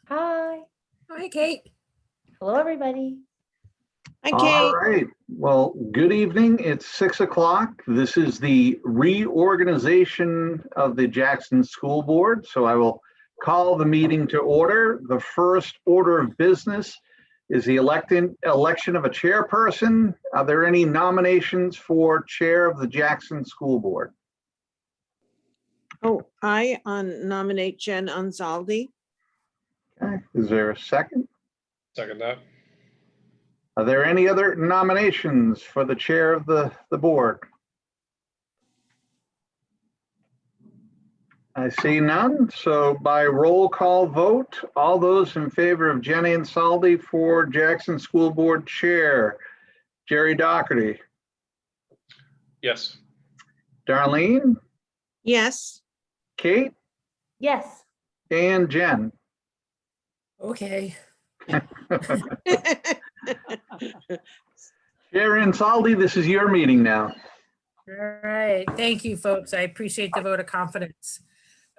Hi. Hi, Kate. Hello, everybody. Hi, All Kate. right. Well, good evening. It's 6 o'clock. This is the reorganization of the Jackson School Board. So I will call the meeting to order. The first order of business is the election of a chairperson. Are there any nominations for chair of the Jackson School Board? Oh, I nominate Jen Anzaldi. Okay. Is there a second? Second that. Are there any other nominations for the chair of the board? I see none. So by roll call vote, all those in favor of Jenny Ansaldi for Jackson School Board Chair, Jerry Doherty, Yes. Darlene, Yes. Kate, Yes. and Jen. Okay. Chair Ansaldi, this is your meeting now. All right. Thank you, folks. I appreciate the vote of confidence.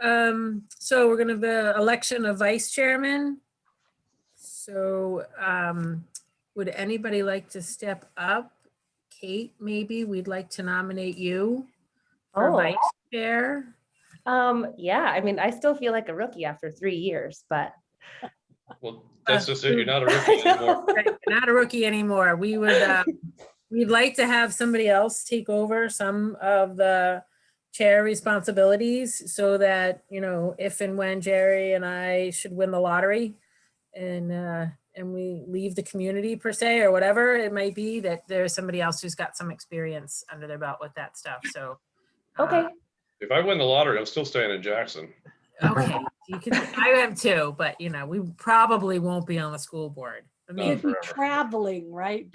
So we're going to have the election of vice chairman. So would anybody like to step up? Kate, maybe we'd like to nominate you for vice chair. Yeah, I mean, I still feel like a rookie after 3 years, but Well, that's just it. You're not a rookie anymore. Right, you're not a rookie anymore. We would, we'd like to have somebody else take over some of the chair responsibilities so that, you know, if and when Jerry and I should win the lottery and we leave the community per se, or whatever it might be, that there's somebody else who's got some experience under their belt with that stuff. So, okay. If I win the lottery, I'm still staying in Jackson. okay, you can, I am too, but you know, we probably won't be on the school board. I Not mean, You'd be forever. traveling, right?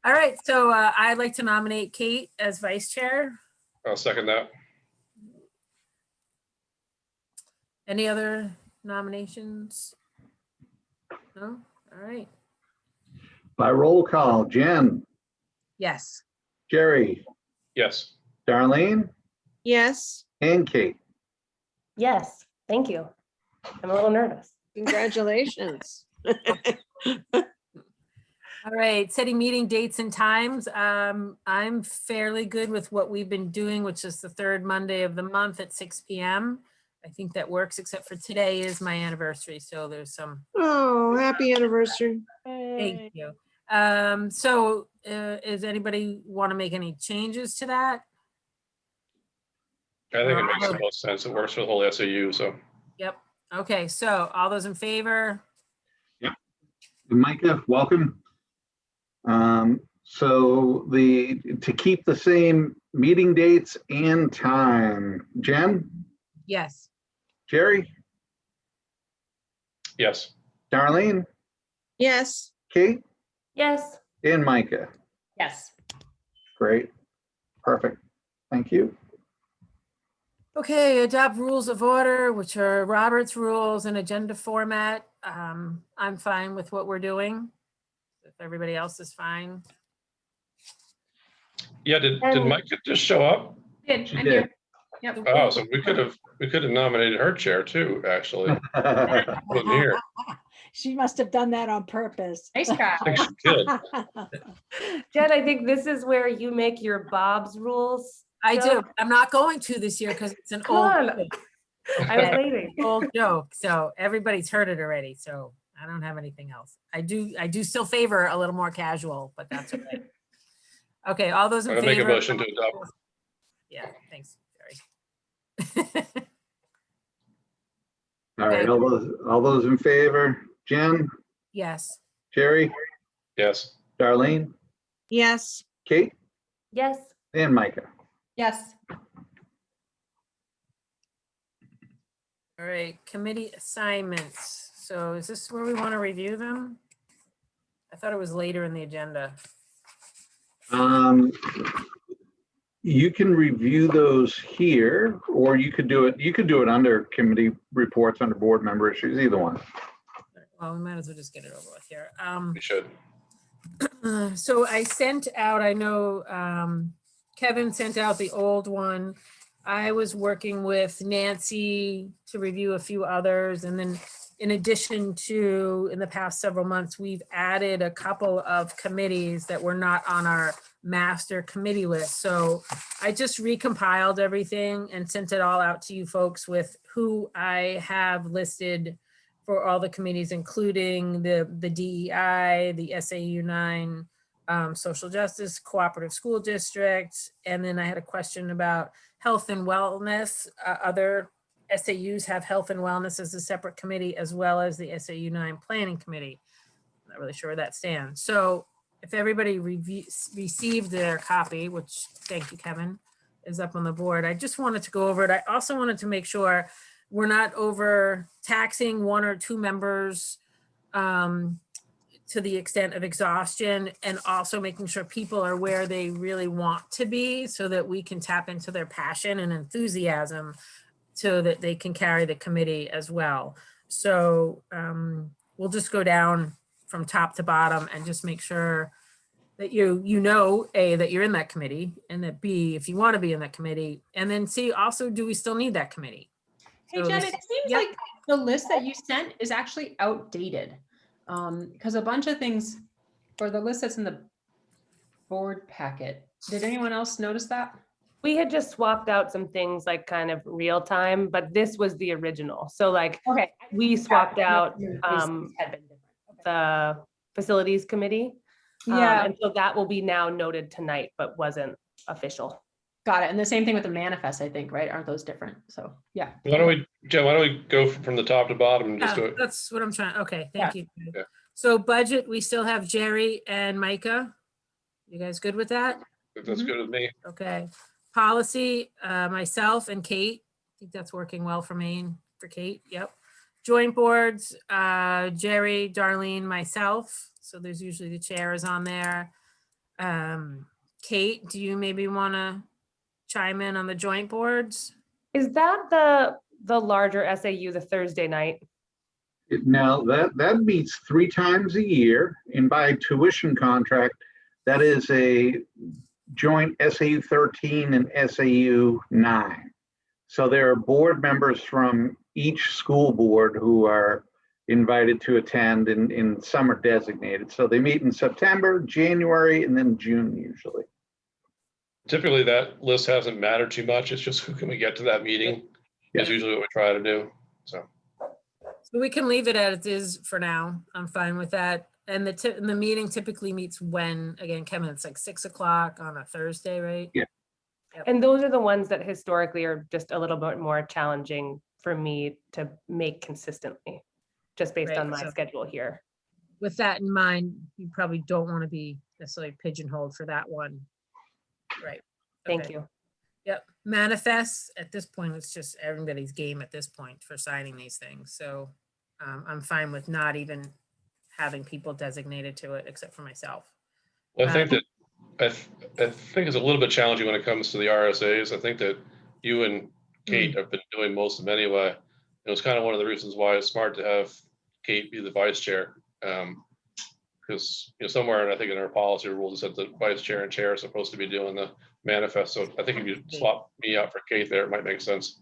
all right, so I'd like to nominate Kate as vice chair. I'll second that. Any other nominations? No? All right. By roll call, Jen, Yes. Jerry, Yes. Darlene, Yes. and Kate. Yes, thank you. I'm a little nervous. Congratulations. All right, setting meeting dates and times. I'm fairly good with what we've been doing, which is the third Monday of the month at 6 p.m. I think that works, except for today is my anniversary, so there's some. Oh, happy anniversary. Thank you. So does anybody want to make any changes to that? I think it makes the most sense. It works for the whole SAU, so. Yep. Okay, so all those in favor? Micah, welcome. So to keep the same meeting dates and time, Jen, Yes. Jerry, Yes. Darlene, Yes. Kate, Yes. and Micah. Yes. Great. Perfect. Thank you. Okay, adopt rules of order, which are Robert's rules and agenda format. I'm fine with what we're doing. If everybody else is fine. Yeah, did And- Mike just show up? Good. She did. Yep. Oh, so we could have nominated her chair too, actually. Wasn't here. She must have done that on purpose. Nice I try. think she did. Jen, I think this is where you make your Bob's rules. I do. joke. I'm not going to this year because it's an Come old on. joke. I was waiting. Old joke. So everybody's heard it already. So I don't have anything else. I do still favor a little more casual, but that's okay. Okay, all those in I'm gonna make a favor. motion to adopt. Yeah, thanks, Jerry. All right, all those in favor, Jen, Yes. Jerry, Yes. Darlene, Yes. Kate, Yes. and Micah. Yes. All right, committee assignments. So is this where we want to review them? I thought it was later in the agenda. You can review those here, or you could do it under committee reports under board member issues, either one. Well, we might as well just get it over with here. We should. So I sent out, I know Kevin sent out the old one. I was working with Nancy to review a few others. And then in addition to, in the past several months, we've added a couple of committees that were not on our master committee list. So I just recompiled everything and sent it all out to you folks with who I have listed for all the committees, including the DEI, the SAU 9, social justice, cooperative school district. And then I had a question about health and wellness. Other SAUs have health and wellness as a separate committee, as well as the SAU 9 planning committee. I'm not really sure where that stands. So if everybody received their copy, which thank you, Kevin, is up on the board. I just wanted to go over it. I also wanted to make sure we're not over taxing one or two members to the extent of exhaustion, and also making sure people are where they really want to be so that we can tap into their passion and enthusiasm so that they can carry the committee as well. So we'll just go down from top to bottom and just make sure that you know, A, that you're in that committee, and that B, if you want to be in that committee, and then C, also, do we still need that committee? Hey, So Jen, this- it seems Yep. like the list that you sent is actually outdated. Because a bunch of things, or the list that's in the board packet, did anyone else notice that? We had just swapped out some things like kind of real time, but this was the original. So like Okay. we swapped out Had been different. Okay. the facilities committee. Yeah, And so that will be now noted tonight, but wasn't official. got it. And the same thing with the manifest, I think, right? Aren't those different? So, yeah. Why don't we, Jen, why don't we go from the top to bottom and just do Yeah, it? that's what I'm trying, okay, thank you. Yeah. So budget, we still have Jerry and Micah. You guys good with that? That's good with me. Okay. Policy, myself and Kate. I think that's working well for me and for Kate, yep. Joint boards, Jerry, Darlene, myself. So there's usually the chair is on there. Kate, do you maybe want to chime in on the joint boards? Is that the larger SAU, the Thursday night? Now, that meets 3 times a year, and by tuition contract, that is a joint SAU 13 and SAU 9. So there are board members from each school board who are invited to attend, and some are designated. So they meet in September, January, and then June usually. Typically, that list hasn't mattered too much. It's just who can we get to that meeting is usually what we try to do. So So we can leave it as it is for now. I'm fine with that. And the meeting typically meets when, again, Kevin, it's like 6 o'clock on a Thursday, right? Yeah. And those are the ones that historically are just a little bit more challenging for me to make consistently, just based Right, on my so- schedule here. With that in mind, you probably don't want to be necessarily pigeonholed for that one. Right. Thank okay. you. Yep, manifests, at this point, it's just everybody's game at this point for signing these things, so I'm fine with not even having people designated to it, except for myself. I think that, I think it's a little bit challenging when it comes to the RSAs. I think that you and Kate have been doing most of them anyway. It was kind of one of the reasons why it's smart to have Kate be the vice chair. Because somewhere, I think in our policy rules, it said the vice chair and chair are supposed to be doing the manifest. So I think if you swap me out for Kate there, it might make sense.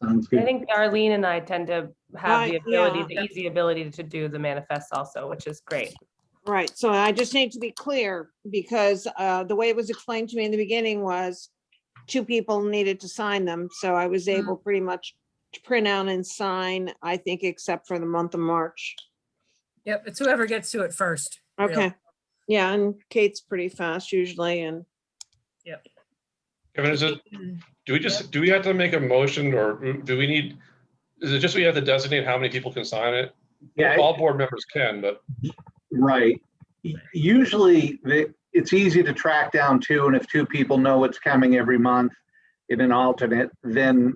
Sounds I good. think Darlene and I tend to have the Right, ability, yeah. the easy ability to do the manifests also, which is great. Right, so I just need to be clear, because the way it was explained to me in the beginning was 2 people needed to sign them, so I was able pretty much to print out and sign, I think, except for the month of March. Yep, it's whoever gets to it first. really. Okay, yeah, and Kate's pretty fast usually, and Kevin, is it, do we have to make a motion, or do we need, is it just we have to designate how many people can sign it? Yeah, All board members can, but right. Usually, it's easy to track down 2, and if 2 people know it's coming every month in an alternate, then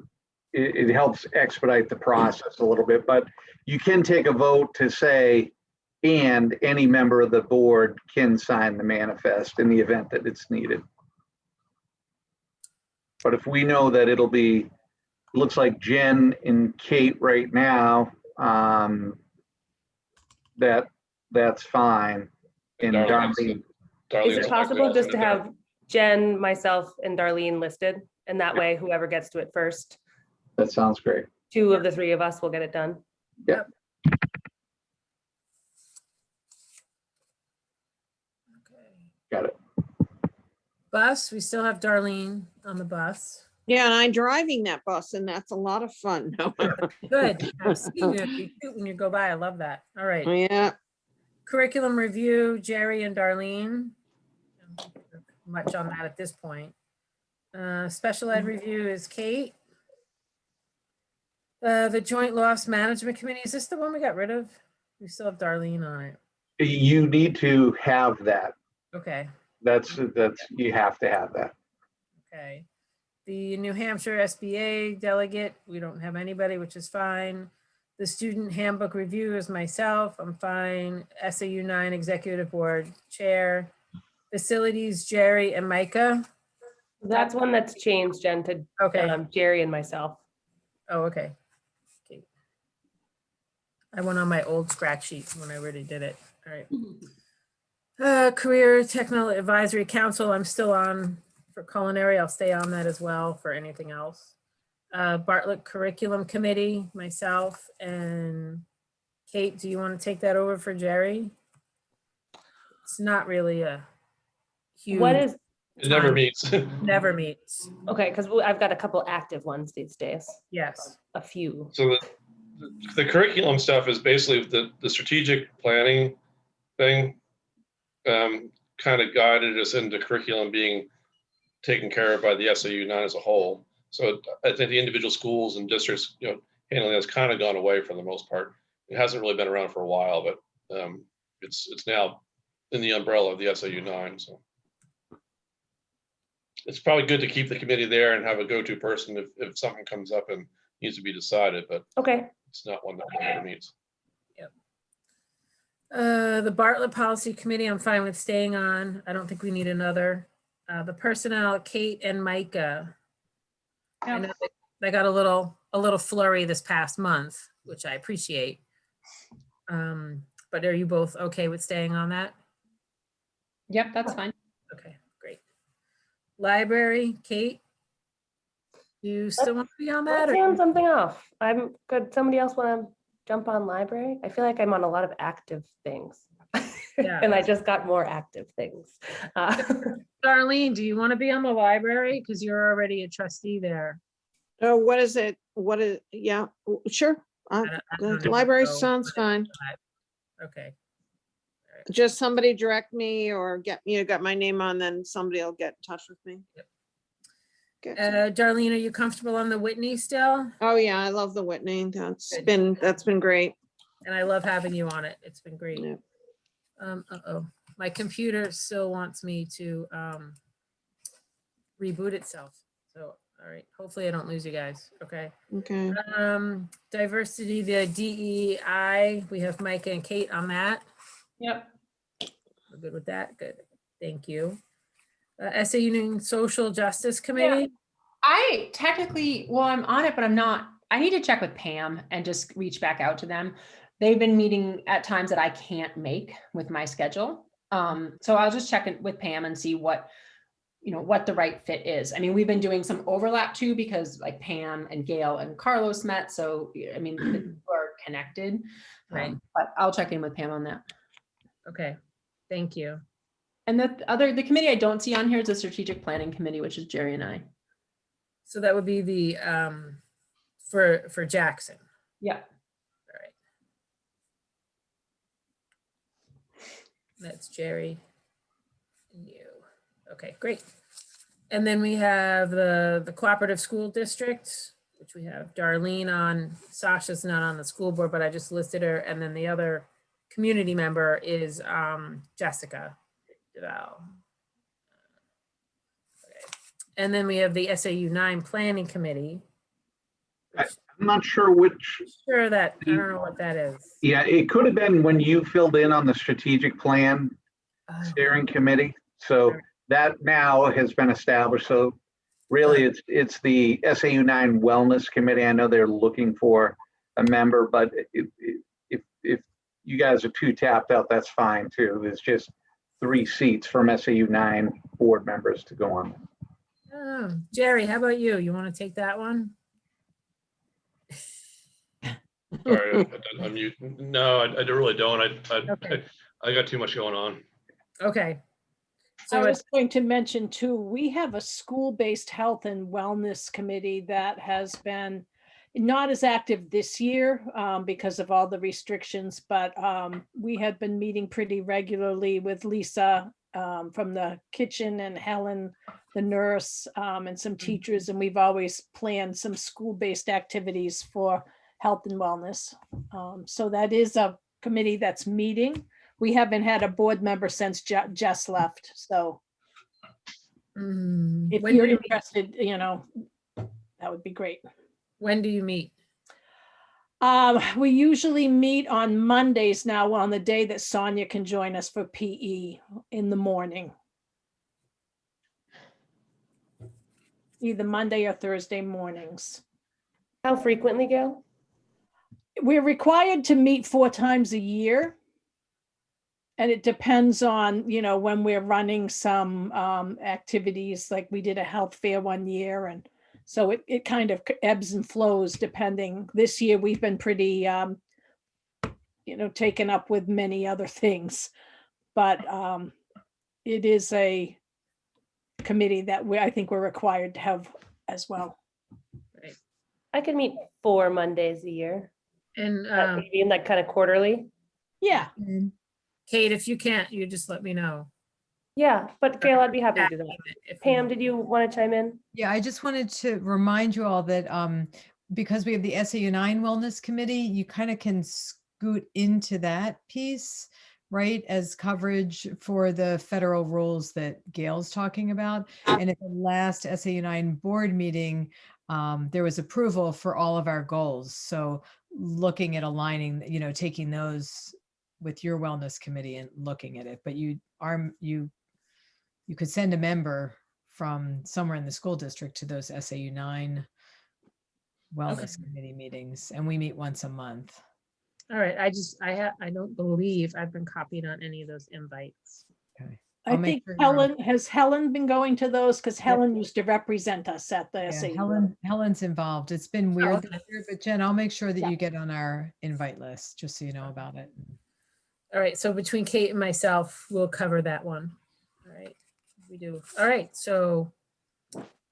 it helps expedite the process a little bit. But you can take a vote to say, and any member of the board can sign the manifest in the event that it's needed. But if we know that it'll be, looks like Jen and Kate right now, that's fine. And Darlene's Darlene, Darlene's Is it like possible the just to alternate there. have Jen, myself, and Darlene listed? And that way, whoever gets to it first, That sounds great. 2 of the 3 of us will get it done. Okay. Got it. Bus, we still have Darlene on the bus. Yeah, and I'm driving that bus and that's a lot of fun. No, Good. I've seen you shoot when you go by. I love that. All right. yeah, Curriculum review, Jerry and Darlene. Much on that at this point. Special ed review is Kate. The joint loss management committee, is this the one we got rid of? We still have Darlene on it. You need to have that. Okay, That's, you have to have that. okay. The New Hampshire SBA delegate, we don't have anybody, which is fine. The student handbook review is myself, I'm fine. SAU 9 executive board chair. Facilities, Jerry and Micah. That's one that's changed, Jen, to Okay, Jerry and myself. oh, okay. Okay. I went on my old scratch sheet when I already did it. All right. Career Technical Advisory Council, I'm still on for culinary. I'll stay on that as well for anything else. Bartlett Curriculum Committee, myself and Kate, do you want to take that over for Jerry? It's not really a huge. What is, It never time. meets. Never meets. okay, because I've got a couple active ones these days, Yes. a few. So the curriculum stuff is basically the strategic planning thing kind of guided us into curriculum being taken care of by the SAU 9 as a whole. So I think the individual schools and districts, handling that's kind of gone away for the most part. It hasn't really been around for a while, but it's now in the umbrella of the SAU 9. So it's probably good to keep the committee there and have a go-to person if something comes up and needs to be decided, but Okay, it's not one that never meets. The Bartlett Policy Committee, I'm fine with staying on. I don't think we need another. The personnel, Kate and Micah. I know they got a little flurry this past month, which I appreciate. But are you both okay with staying on that? Yep, that's fine. Okay, great. Library, Kate? You still want to be on that? let's or- hand something off. I'm good. Somebody else want to jump on library? I feel like I'm on a lot of active things. Yeah. And I just got more active things. Darlene, do you want to be on the library? Because you're already a trustee there. oh, what is it? What is, yeah, sure. I don't The know. library So- sounds fine. Okay, Just somebody direct me or got my name on, then somebody will get in touch with me. Yep. Good. Darlene, are you comfortable on the Whitney still? Oh, yeah, I love the Whitney. Good. That's been great. And I love having you on it. It's been great. Yeah. Uh-oh, my computer still wants me to reboot itself. So, all right, hopefully I don't lose you guys. Okay. Okay. Diversity, the DEI, we have Micah and Kate on that. Yep. We're good with that. Good. Thank you. SAU Union Social Justice Committee. I technically, well, I'm on it, but I'm not. I need to check with Pam and just reach back out to them. They've been meeting at times that I can't make with my schedule. So I'll just check in with Pam and see what the right fit is. I mean, we've been doing some overlap too, because like Pam and Gail and Carlos met. So, I mean, we're connected. Right. But I'll check in with Pam on that. Okay, thank you. And the committee I don't see on here is the strategic planning committee, which is Jerry and I. So that would be the, for Jackson. Yeah. All right. That's Jerry and you. Okay, great. And then we have the Cooperative School District, which we have Darlene on. Sasha's not on the school board, but I just listed her. And then the other community member is Jessica DeVal. Okay. And then we have the SAU 9 Planning Committee. I'm not sure which, Sure that, I don't know what that is. yeah, it could have been when you filled in on the strategic plan Oh, steering committee. So that now has been established. So really, it's the SAU 9 Wellness Committee. I know they're looking for a member, but if you guys are too tapped out, that's fine too. There's just 3 seats from SAU 9 board members to go on. Jerry, how about you? You want to take that one? Sorry, I'm mute. No, I really don't. Okay. I got too much going on. Okay. I So was going to mention too, we have a school-based health and wellness committee that has been not as active this year because of all the restrictions, but we had been meeting pretty regularly with Lisa from the kitchen and Helen, the nurse, and some teachers, and we've always planned some school-based activities for health and wellness. So that is a committee that's meeting. We haven't had a board member since Jess left, so if when do you're you meet? interested, that would be great. When do you meet? We usually meet on Mondays now, on the day that Sonia can join us for PE in the morning. Either Monday or Thursday mornings. How frequently, Gail? We're required to meet 4 times a year. And it depends on, when we're running some activities, like we did a health fair one year. And so it kind of ebbs and flows depending. This year, we've been pretty, taken up with many other things. But it is a committee that I think we're required to have as well. I could meet 4 Mondays a year. And Maybe in like kind of quarterly. Yeah. Kate, if you can't, you just let me know. Yeah, but Gail, I'd be happy to do that. If Pam, did you want to chime in? Yeah, I just wanted to remind you all that because we have the SAU 9 Wellness Committee, you kind of can scoot into that piece, right, as coverage for the federal rules that Gail's talking about. And at the last SAU 9 board meeting, there was approval for all of our goals. So looking at aligning, taking those with your wellness committee and looking at it, but you could send a member from somewhere in the school district to those SAU 9 wellness committee meetings, and we meet once a month. All right, I don't believe I've been copied on any of those invites. Okay. I think has Helen been going to those? Because Helen used to represent us at the Yeah, SAU. Helen's involved. It's been weird this okay. year, but Jen, I'll make sure that Yeah. you get on our invite list, just so you know about it. All right, so between Kate and myself, we'll cover that one. All right, we do. All right, so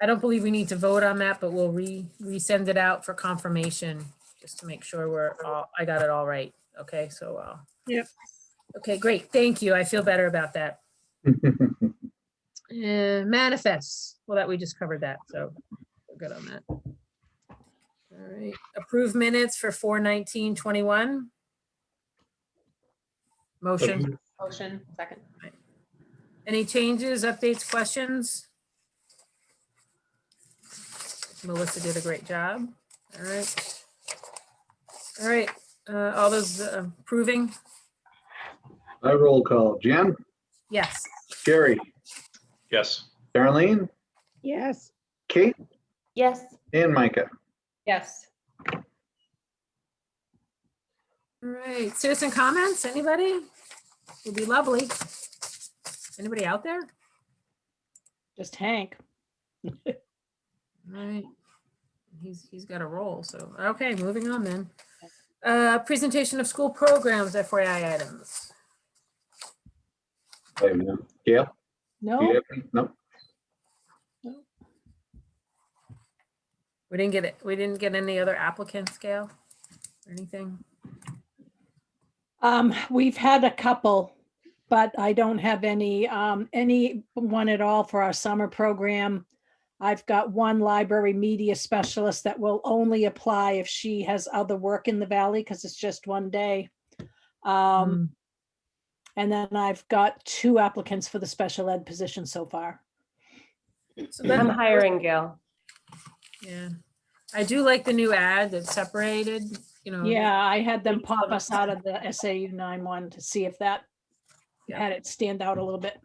I don't believe we need to vote on that, but we'll resend it out for confirmation, just to make sure I got it all right. Okay, so. Yep. Okay, great, thank you. I feel better about that. Manifests, well, that we just covered that, so we're good on that. All right, approved minutes for 4/19/21. Motion. Motion, second. Any changes, updates, questions? Melissa did a great job. All right. All right, all those approving? I roll call. Jen, Yes. Jerry, Yes. Darlene, Yes. Kate, Yes. and Micah. Yes. All right, citizen comments, anybody? Would be lovely. Anybody out there? Just Hank. All right. He's got a roll, so, okay, moving on then. Presentation of school programs, FYI items. I have none. Gail? Do you No, have any? No. We didn't get any other applicants, Gail? Or anything? we've had a couple, but I don't have any one at all for our summer program. I've got one library media specialist that will only apply if she has other work in the Valley, because it's just one day. And then I've got 2 applicants for the special ed position so far. So I'm then, hiring, Gail. yeah, I do like the new ad that's separated, Yeah, I had them pop us out of the SAU 9 one to see if that Yeah. had it stand out a little bit.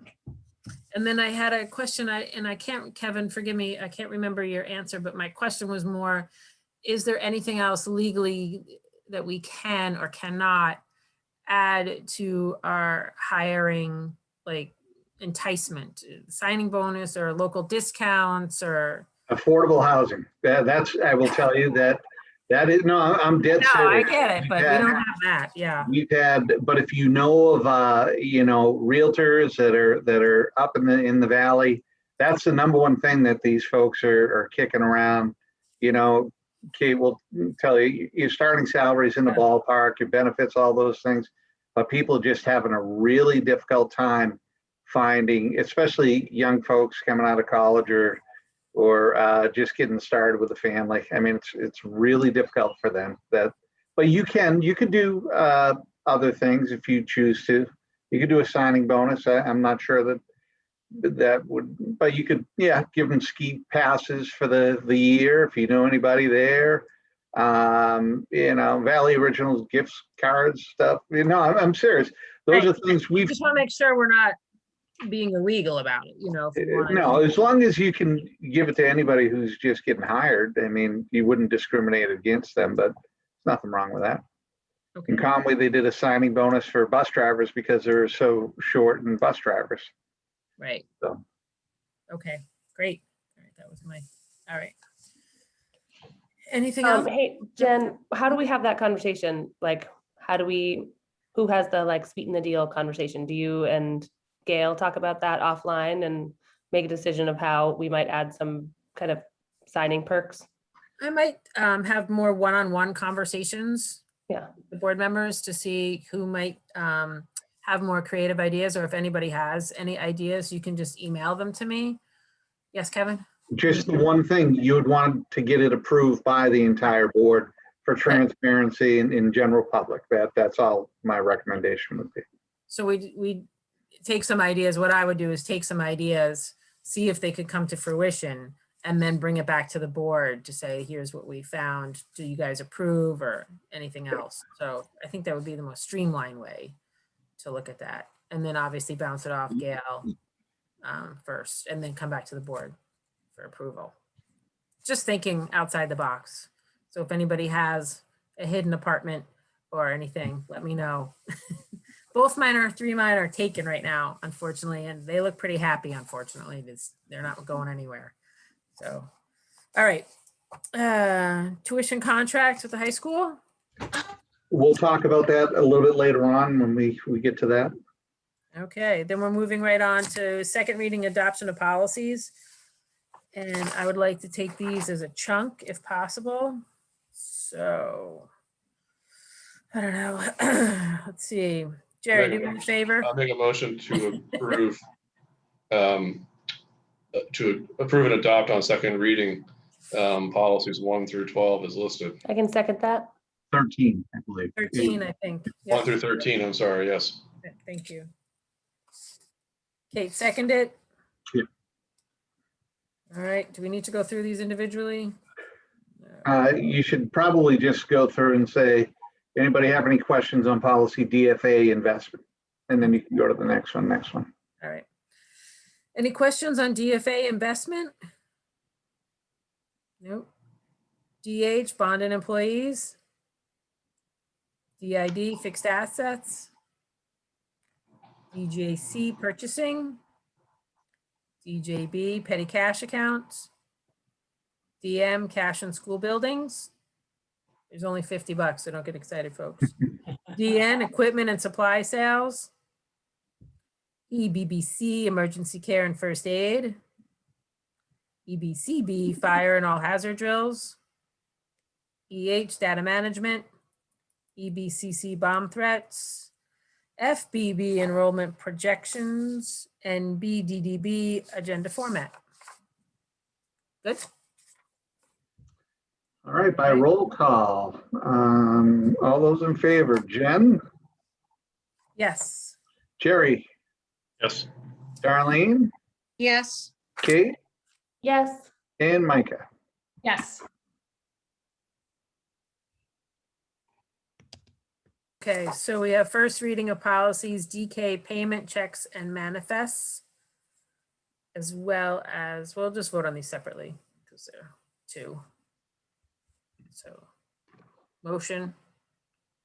And then I had a question, I can't, Kevin, forgive me, I can't remember your answer, but my question was more, is there anything else legally that we can or cannot add to our hiring, like enticement, signing bonus or local discounts or? Affordable housing. That's, I will tell you that is, no, I'm dead No, I serious. get it, but we don't have that. Yeah. We've had, but if you know of, realtors that are up in the valley, that's the number one thing that these folks are kicking around. Kate will tell you, your starting salaries in the ballpark, your benefits, all those things, but people just having a really difficult time finding, especially young folks coming out of college or just getting started with a family. I mean, it's really difficult for them. But you could do other things if you choose to. You could do a signing bonus. I'm not sure that would, but you could, give them ski passes for the year if you know anybody there. Valley Originals gift cards stuff. I'm serious. Those are things We just want to make sure we're not being illegal about it, if we wanna No, do- as long as you can give it to anybody who's just getting hired. I mean, you wouldn't discriminate against them, but there's nothing wrong with that. Okay. In Conway, they did a signing bonus for bus drivers because they're so short in bus drivers. Right. So. Okay, great. All right, that was all right. Anything else? Hey, Jen, how do we have that conversation? Like, who has the sweeten the deal conversation? Do you and Gail talk about that offline and make a decision of how we might add some kind of signing perks? I might have more one-on-one conversations. Yeah. With the board members to see who might have more creative ideas, or if anybody has any ideas, you can just email them to me. Yes, Kevin? Just the one thing, you would want to get it approved by the entire board for transparency in general public. That's all my recommendation would be. So we take some ideas. What I would do is take some ideas, see if they could come to fruition, and then bring it back to the board to say, here's what we found. Do you guys approve or anything else? So I think that would be the most streamlined way to look at that. And then obviously bounce it off Gail first, and then come back to the board for approval. Just thinking outside the box. So if anybody has a hidden apartment or anything, let me know. Three mine are taken right now, unfortunately, and they look pretty happy, unfortunately. They're not going anywhere. So, all right. Tuition contracts with the high school? We'll talk about that a little bit later on when we get to that. Okay, then we're moving right on to second reading adoption of policies. And I would like to take these as a chunk if possible. So, I don't know. Let's see. Jerry, do me a favor. I'll make a motion to approve, and adopt on second reading policies 1 through 12 is listed. I can second that. 13, I believe. 13, I think. 1 Yep. through 13, I'm sorry, yes. Thank you. Kate, seconded? Yeah. All right, do we need to go through these individually? You should probably just go through and say, anybody have any questions on policy DFA investment? And then you can go to the next one. All right. Any questions on DFA investment? Nope. DH, bond and employees? DID, fixed assets? DJC, purchasing? DJB, petty cash accounts? DM, cash and school buildings? There's only $50, so don't get excited, folks. DN, equipment and supply sales? EBBC, emergency care and first aid? EBCB, fire and all hazard drills? EH, data management? EBCC, bomb threats? FBB, enrollment projections? And BDDB, agenda format. Good. All right, by roll call. All those in favor, Jen, Yes. Jerry, Yes. Darlene, Yes, Kate, Yes. and Micah. Yes. Okay, so we have first reading of policies, DK payment checks and manifests, as well as, we'll just vote on these separately because they're two. So, motion,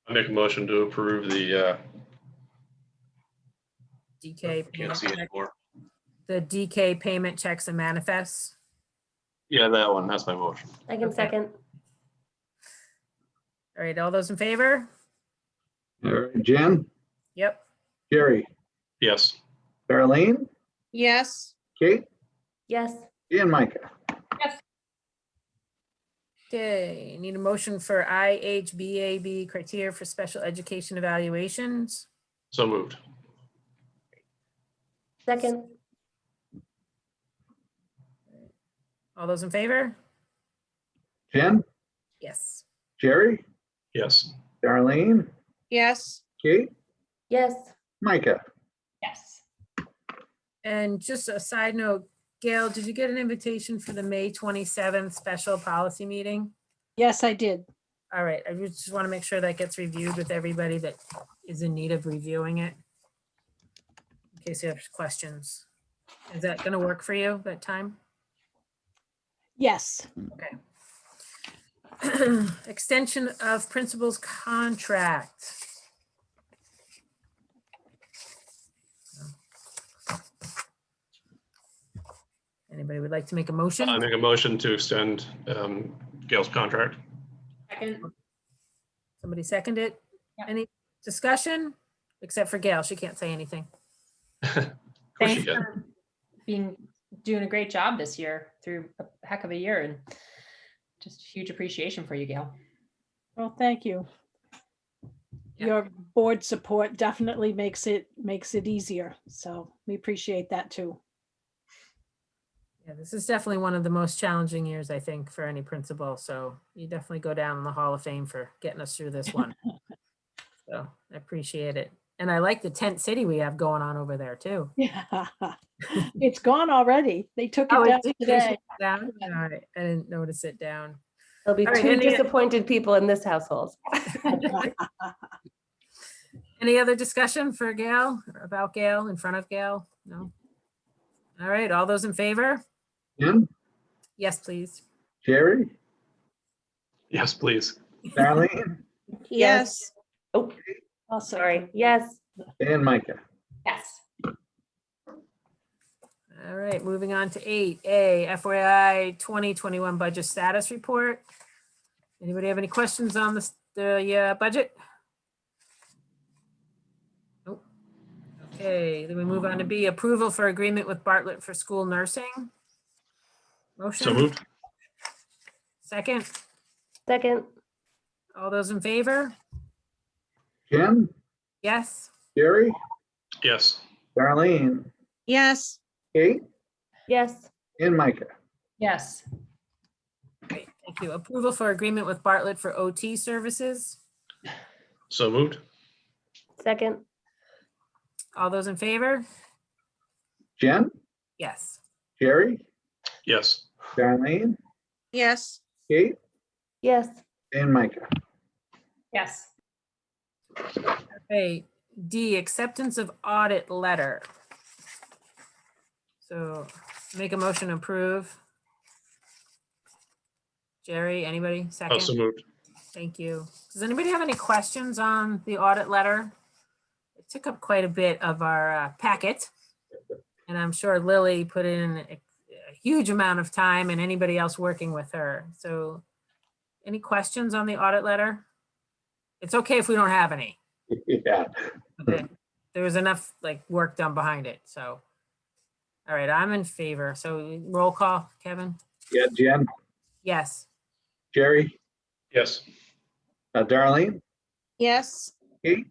I make a motion to approve the, DK. can't payment see check- anymore. the DK payment checks and manifests. Yeah, that one, that's my motion. I can Okay. second. All right, all those in favor? All right, Jen, Yep. Jerry, Yes. Darlene, Yes, Kate, Yes, and Micah. Okay, need a motion for IHBAB criteria for special education evaluations. So moved. second. All those in favor? Jen, Yes. Jerry, Yes. Darlene, yes, Kate, Yes, Micah. Yes. And just a side note, Gail, did you get an invitation for the May 27th special policy meeting? Yes, I did. All right, I just want to make sure that gets reviewed with everybody that is in need of reviewing it. In case you have questions. Is that going to work for you, that time? Yes. Extension of principal's contract. Anybody would like to make a motion? I make a motion to extend Gail's contract. Second. Somebody second it? Yeah. Any discussion? Except for Gail, she can't say anything. Of course you Thanks can. for doing a great job this year through a heck of a year, and just huge appreciation for you, Gail. Well, thank you. Yeah. Your board support definitely makes it easier. So we appreciate that too. Yeah, this is definitely one of the most challenging years, I think, for any principal. So you definitely go down in the Hall of Fame for getting us through this one. So I appreciate it. And I like the tent city we have going on over there too. Yeah. It's gone already. They took Oh, it down did they today. take it down? All right, I didn't notice it down. there'll be All right, two any- disappointed people in this household. Any other discussion for Gail, or about Gail, in front of Gail? No? All right, all those in favor? Jen, Yes, please. Jerry, Yes, please. Darlene, yes, Oh, I'll second. sorry. Yes, and Micah. Yes. All right, moving on to 8A, FYI 2021 budget status report. Anybody have any questions on the budget? Nope. Okay, then we move on to B, approval for agreement with Bartlett for school nursing. Motion? So moved. Second, second. all those in favor? Jen, Yes? Jerry, Yes. Darlene, yes, Kate, Yes, and Micah. Yes. Great, thank you. Approval for agreement with Bartlett for OT services. So moved. second. All those in favor? Jen, Yes. Jerry, Yes. Darlene, yes, Kate, Yes, and Micah. Yes. Okay, D, acceptance of audit letter. So make a motion to approve. Jerry, anybody? Oh, so Second? moved. Thank you. Does anybody have any questions on the audit letter? It took up quite a bit of our packet. And I'm sure Lily put in a huge amount of time, and anybody else working with her. So any questions on the audit letter? It's okay if we don't have any. Yeah. Okay. There was enough work done behind it, so. All right, I'm in favor. So roll call, Kevin? Yeah, Jen, Yes. Jerry, Yes. Darlene, yes, Kate,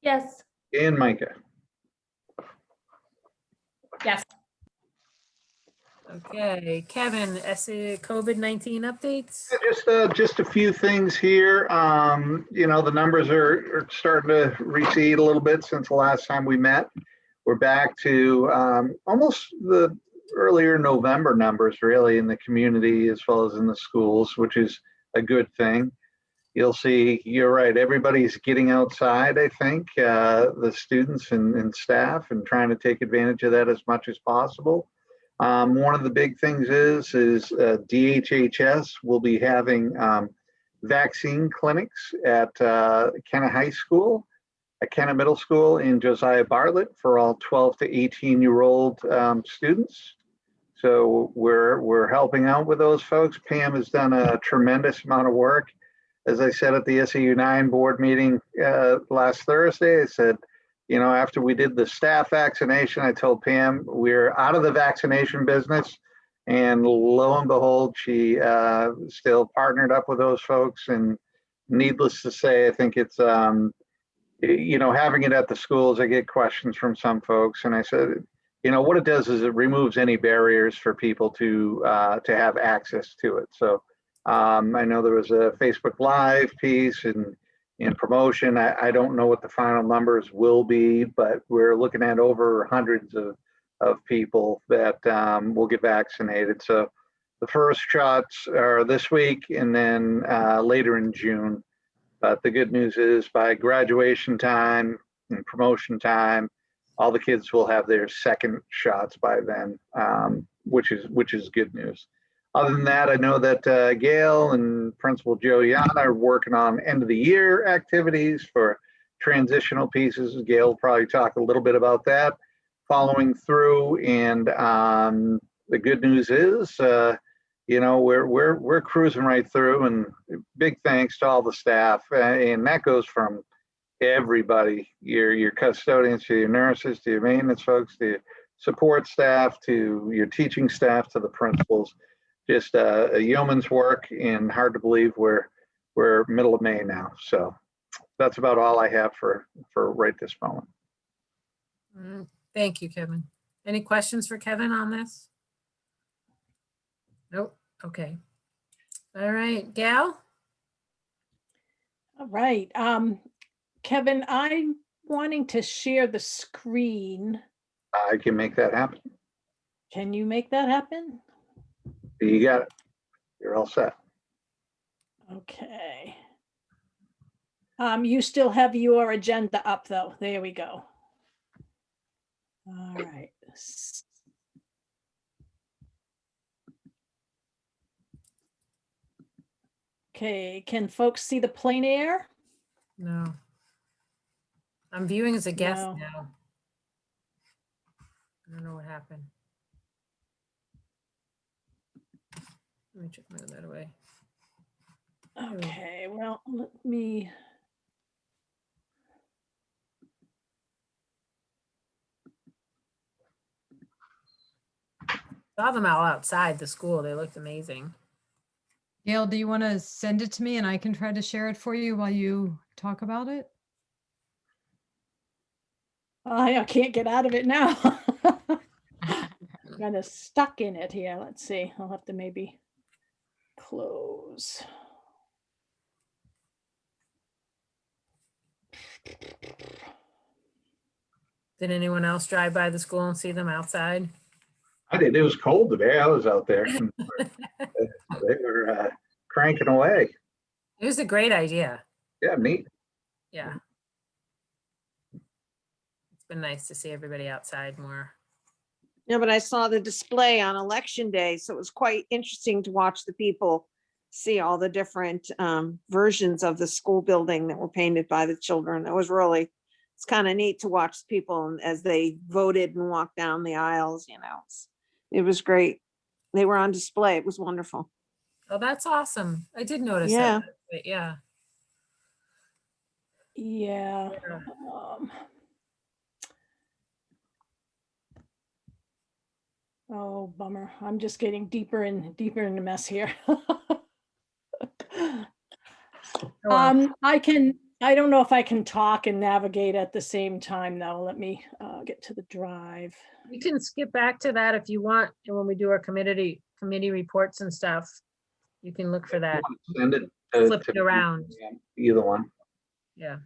yes, and Micah. Yes. Okay, Kevin, COVID-19 updates? Just a few things here. The numbers are starting to recede a little bit since the last time we met. We're back to almost the earlier November numbers, really, in the community as well as in the schools, which is a good thing. You'll see, you're right, everybody's getting outside, I think, the students and staff, and trying to take advantage of that as much as possible. One of the big things is DHHS will be having vaccine clinics at Kenna High School at Kennet Middle School in Josiah Bartlett for all 12 to 18-year-old students. So we're helping out with those folks. Pam has done a tremendous amount of work. As I said at the SAU 9 board meeting last Thursday, I said, you know, after we did the staff vaccination, I told Pam we're out of the vaccination business. And lo and behold, she still partnered up with those folks. And needless to say, I think it's, you know, having it at the schools, I get questions from some folks. And I said, you know, what it does is it removes any barriers for people to have access to it. So I know there was a Facebook Live piece and in promotion. I don't know what the final numbers will be, but we're looking at over hundreds of people that will get vaccinated. So the first shots are this week and then later in June. But the good news is by graduation time and promotion time, all the kids will have their second shots by then, which is good news. Other than that, I know that Gail and Principal Joe Yana are working on end of the year activities for transitional pieces. Gail will probably talk a little bit about that following through. And the good news is, you know, we're cruising right through, and big thanks to all the staff. And that goes from everybody, your custodians, to your nurses, to your maintenance folks, to your support staff, to your teaching staff, to the principals. Just a yeoman's work, and hard to believe we're middle of May now. So that's about all I have for right this moment. Thank you, Kevin. Any questions for Kevin on this? Nope. Okay. All right, Gal? All right. Kevin, I'm wanting to share the screen. I can make that happen. Can you make that happen? You got it. You're all set. Okay. You still have your agenda up though. There we go. All right. Okay, can folks see the plein air? No. I'm viewing as a guest No. now. I don't know what happened. Let me check that away. Okay, well, let me. Saw them all outside the school. They looked amazing. Gail, do you want to send it to me and I can try to share it for you while you talk about it? I can't get out of it now. Kind of stuck in it here. Let's see. I'll have to maybe close. Did anyone else drive by the school and see them outside? I did. It was cold today. I was out there. And they were cranking away. It was a great idea. Yeah, neat. Yeah. It's been nice to see everybody outside more. Yeah, but I saw the display on election day, so it was quite interesting to watch the people see all the different versions of the school building that were painted by the children. It's kind of neat to watch people as they voted and walked down the aisles, you know. It was great. They were on display. It was wonderful. Oh, that's awesome. I did notice Yeah. that. But yeah. Yeah. Yeah. Oh, bummer. I'm just getting deeper and deeper in the mess here. I don't know if I can talk and navigate at the same time though. Let me get to the drive. We can skip back to that if you want. And when we do our committee reports and stuff, you can look for that. Send it. Flip it around. Either one. Yeah.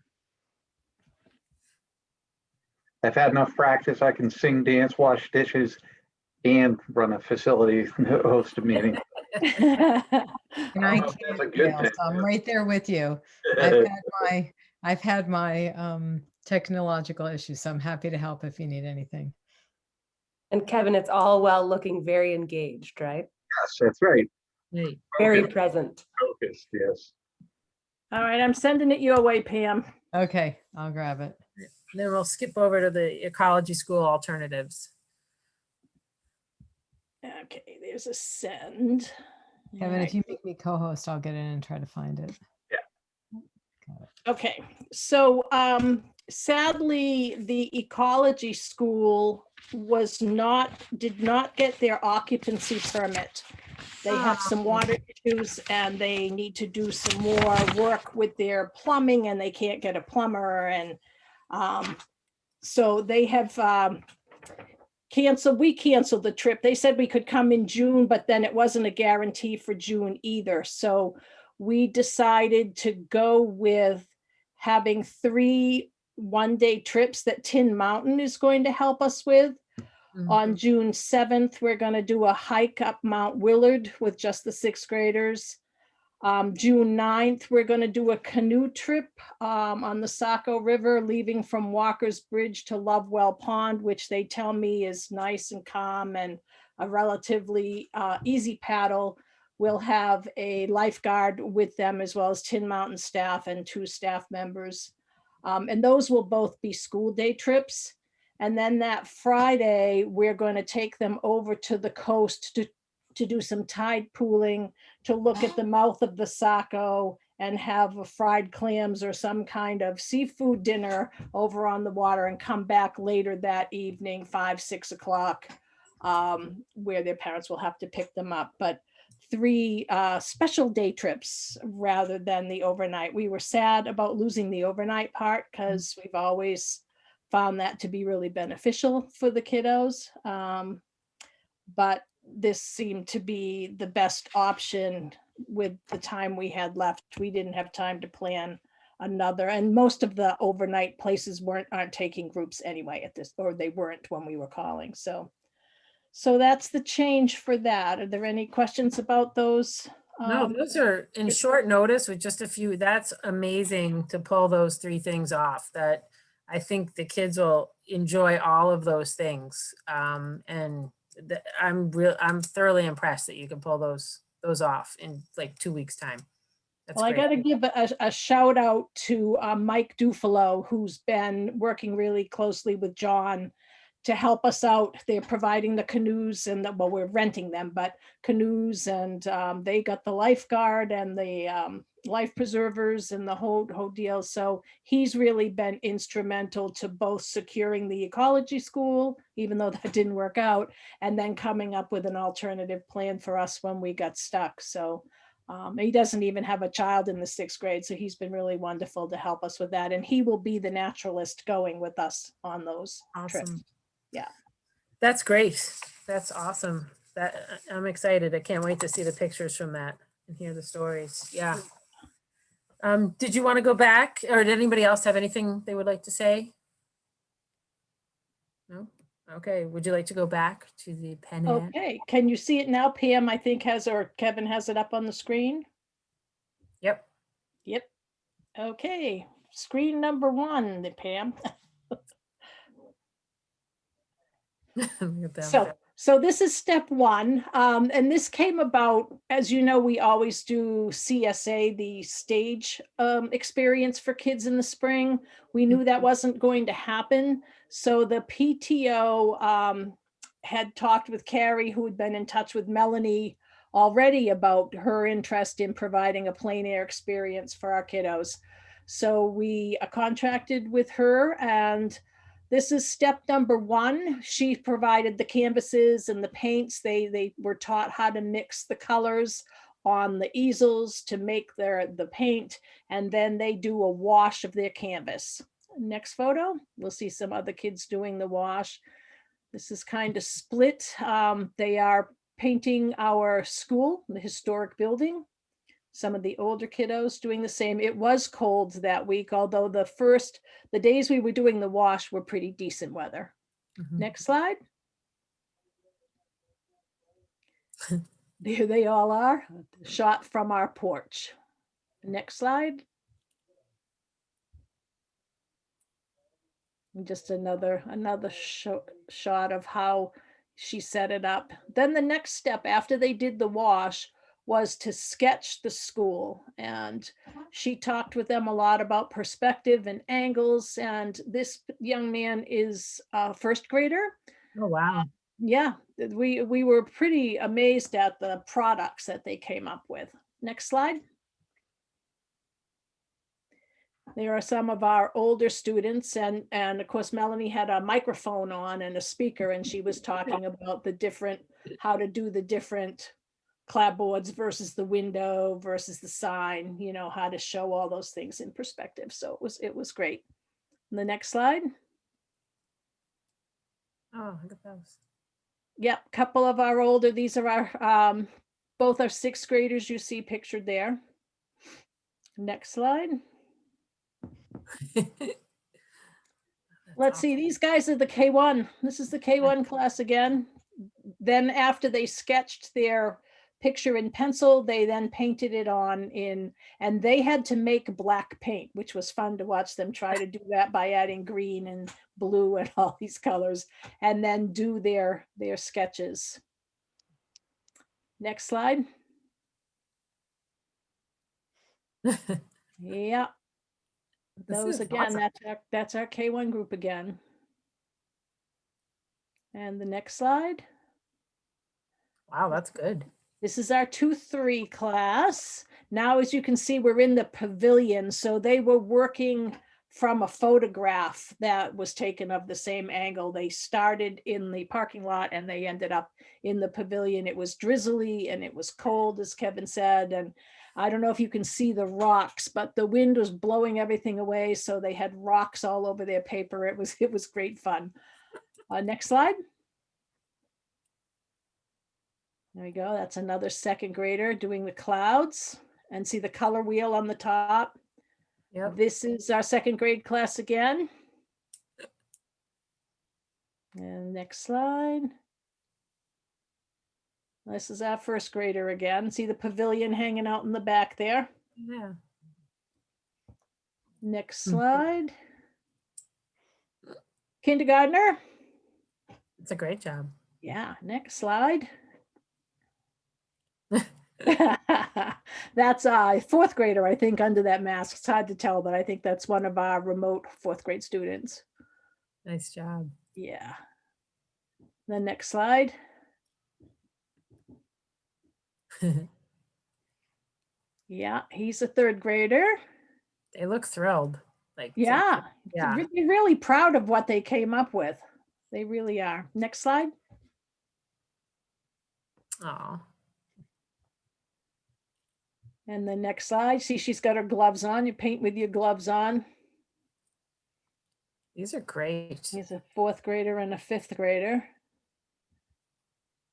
I've had enough practice. I can sing, dance, wash dishes, and run a facility, host a meeting. And I That's can't, a good Gail, thing. so I'm right there with you. I've had my technological issues, so I'm happy to help if you need anything. And Kevin, it's all while looking very engaged, right? Yes, that's right. Hey, Very present. Focused, yes. All right, I'm sending it your way, Pam. Okay, I'll grab it. And then we'll skip over to the ecology school alternatives. Okay, there's a send. Kevin, All if you make me co-host, I'll get in and try to find it. Okay, so sadly, the ecology school did not get their occupancy permit. They have some water issues and they need to do some more work with their plumbing and they can't get a plumber and so they have we canceled the trip. They said we could come in June, but then it wasn't a guarantee for June either. So we decided to go with having 3 one-day trips that Tin Mountain is going to help us with. On June 7th, we're going to do a hike up Mount Willard with just the 6th graders. June 9th, we're going to do a canoe trip on the Saco River, leaving from Walker's Bridge to Lovewell Pond, which they tell me is nice and calm and a relatively easy paddle. We'll have a lifeguard with them as well as Tin Mountain staff and 2 staff members. And those will both be school day trips. And then that Friday, we're going to take them over to the coast to do some tide pooling, to look at the mouth of the Saco and have a fried clams or some kind of seafood dinner over on the water and come back later that evening, 5, 6 o'clock, where their parents will have to pick them up. But 3 special day trips rather than the overnight. We were sad about losing the overnight part because we've always found that to be really beneficial for the kiddos. But this seemed to be the best option with the time we had left. We didn't have time to plan another, and most of the overnight places aren't taking groups anyway at this, or they weren't when we were calling. So that's the change for that. Are there any questions about those? No, those are in short notice with just a few. That's amazing to pull those 3 things off. That I think the kids will enjoy all of those things. And I'm thoroughly impressed that you can pull those off in like 2 weeks time. That's Well, I great. got to give a shout out to Mike Dufalo, who's been working really closely with John to help us out. They're providing the canoes and well, we're renting them, but canoes, and they got the lifeguard and the life preservers and the whole deal. So he's really been instrumental to both securing the ecology school, even though that didn't work out, and then coming up with an alternative plan for us when we got stuck. So he doesn't even have a child in the 6th grade, so he's been really wonderful to help us with that. And he will be the naturalist going with us on those trips. Awesome. Yeah. That's great. That's awesome. That I'm excited. I can't wait to see the pictures from that and hear the stories. Yeah. Did you want to go back, or did anybody else have anything they would like to say? No? Okay. Would you like to go back to the pen? Okay. Can you see it now? Pam, I think or Kevin has it up on the screen. Yep. Yep. Okay. Screen number 1, Pam. So this is step 1. And this came about, as you know, we always do CSA, the stage experience for kids in the spring. We knew that wasn't going to happen. So the PTO had talked with Carrie, who had been in touch with Melanie already about her interest in providing a plein air experience for our kiddos. So we contracted with her, and this is step number 1. She provided the canvases and the paints. They were taught how to mix the colors on the easels to make the paint, and then they do a wash of their canvas. Next photo, we'll see some other kids doing the wash. This is kind of split. They are painting our school, the historic building. Some of the older kiddos doing the same. It was cold that week, although the days we were doing the wash were pretty decent weather. Next slide. There they all are, shot from our porch. Next slide. Just another shot of how she set it up. Then the next step, after they did the wash, was to sketch the school. And she talked with them a lot about perspective and angles. And this young man is a first grader. Oh, wow. Yeah, we were pretty amazed at the products that they came up with. Next slide. There are some of our older students, and of course Melanie had a microphone on and a speaker, and she was talking about the different, how to do the different clapboards versus the window versus the sign, you know, how to show all those things in perspective. So it was great. The next slide. Oh, look at those. Yep, couple of our older, these are our, both our sixth graders you see pictured there. Next slide. Let's see, these guys are the K1. This is the K1 class again. Then after they sketched their picture in pencil, they then painted it on in, and they had to make black paint, which was fun to watch them try to do that by adding green and blue and all these colors, and then do their sketches. Next slide. Yeah. Those again, awesome. That's our K1 group again. And the next slide. Wow, that's good. This is our 2-3 class. Now, as you can see, we're in the pavilion. So they were working from a photograph that was taken of the same angle. They started in the parking lot and they ended up in the pavilion. It was drizzly and it was cold, as Kevin said. And I don't know if you can see the rocks, but the wind was blowing everything away. So they had rocks all over their paper. It was great fun. Next slide. There we go. That's another second grader doing the clouds, and see the color wheel on the top. Yep. This is our second grade class again. And next slide. This is our first grader again. See the pavilion hanging out in the back there. Yeah. Next slide. Kindergartner. It's a great job. Yeah, next slide. That's a fourth grader, I think, under that mask. It's hard to tell, but I think that's one of our remote fourth grade students. Nice job. Yeah. The next slide. Yeah, he's a third grader. They look thrilled. Like, yeah, yeah. Really, really proud of what they came up with. They really are. Next slide. Oh. And the next slide, see, she's got her gloves on. You paint with your gloves on. These are great. He's a fourth grader and a fifth grader.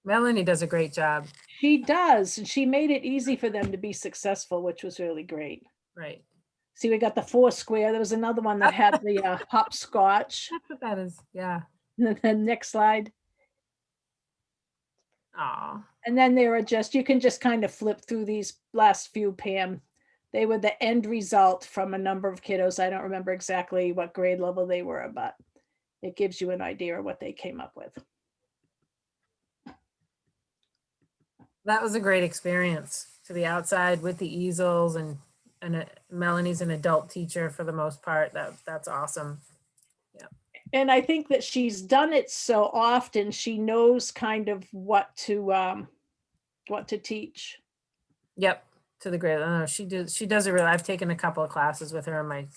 Melanie does a great job. She does. And she made it easy for them to be successful, which was really great. Right. See, we got the 4 square. There was another one that had the hopscotch. That's what that is. Yeah. And then next slide. Oh. And then there are just, you can just kind of flip through these last few, Pam. They were the end result from a number of kiddos. I don't remember exactly what grade level they were, but it gives you an idea of what they came up with. That was a great experience to be outside with the easels, and Melanie's an adult teacher for the most part. That's awesome. Yeah. And I think that she's done it so often, she knows kind of what to teach. Yep. To the grade. No, she does it really. I've taken a couple of classes with her, and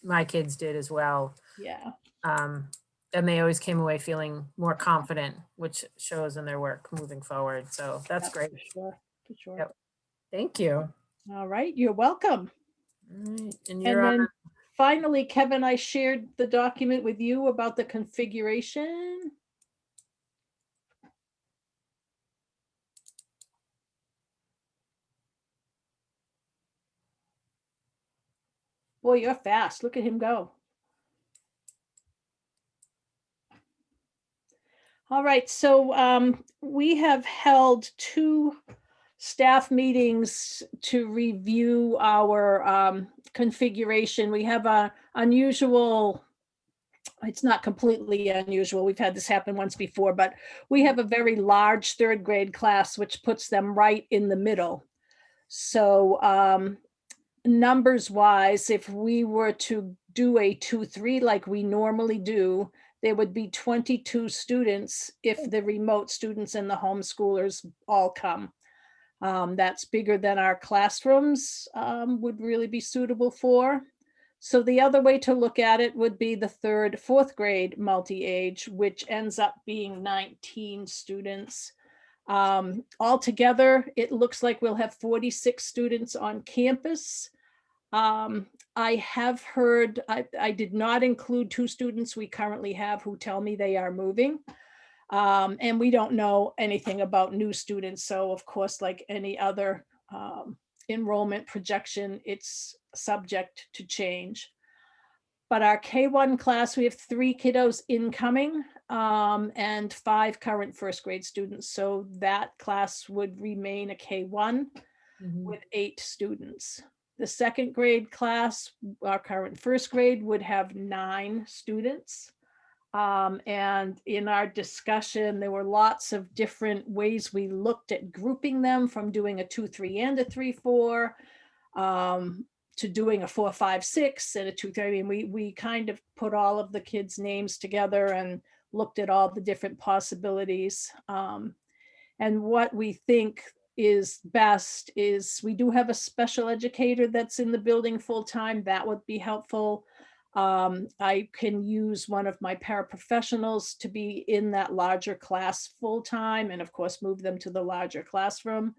my kids did as well. Yeah. And they always came away feeling more confident, which shows in their work moving forward. So that's great. For sure. Yep. Thank you. All right. You're welcome. All right. And And then finally, Kevin, I shared the document with you about the configuration. Boy, you're fast. Look at him go. All right, so we have held 2 staff meetings to review our configuration. We have a unusual it's not completely unusual. We've had this happen once before, but we have a very large third grade class, which puts them right in the middle. So numbers wise, if we were to do a 2-3 like we normally do, there would be 22 students if the remote students and the homeschoolers all come. That's bigger than our classrooms would really be suitable for. So the other way to look at it would be the third, fourth grade multi-age, which ends up being 19 students. Altogether, it looks like we'll have 46 students on campus. I have heard, I did not include 2 students we currently have who tell me they are moving. And we don't know anything about new students. So of course, like any other enrollment projection, it's subject to change. But our K1 class, we have 3 kiddos incoming and 5 current first grade students. So that class would remain a K1 with 8 students. The second grade class, our current first grade, would have 9 students. And in our discussion, there were lots of different ways we looked at grouping them, from doing a 2-3 and a 3-4 to doing a 4-5-6 and a 2-3. I mean, we kind of put all of the kids' names together and looked at all the different possibilities. And what we think is best is we do have a special educator that's in the building full-time. That would be helpful. I can use one of my paraprofessionals to be in that larger class full-time, and of course move them to the larger classroom.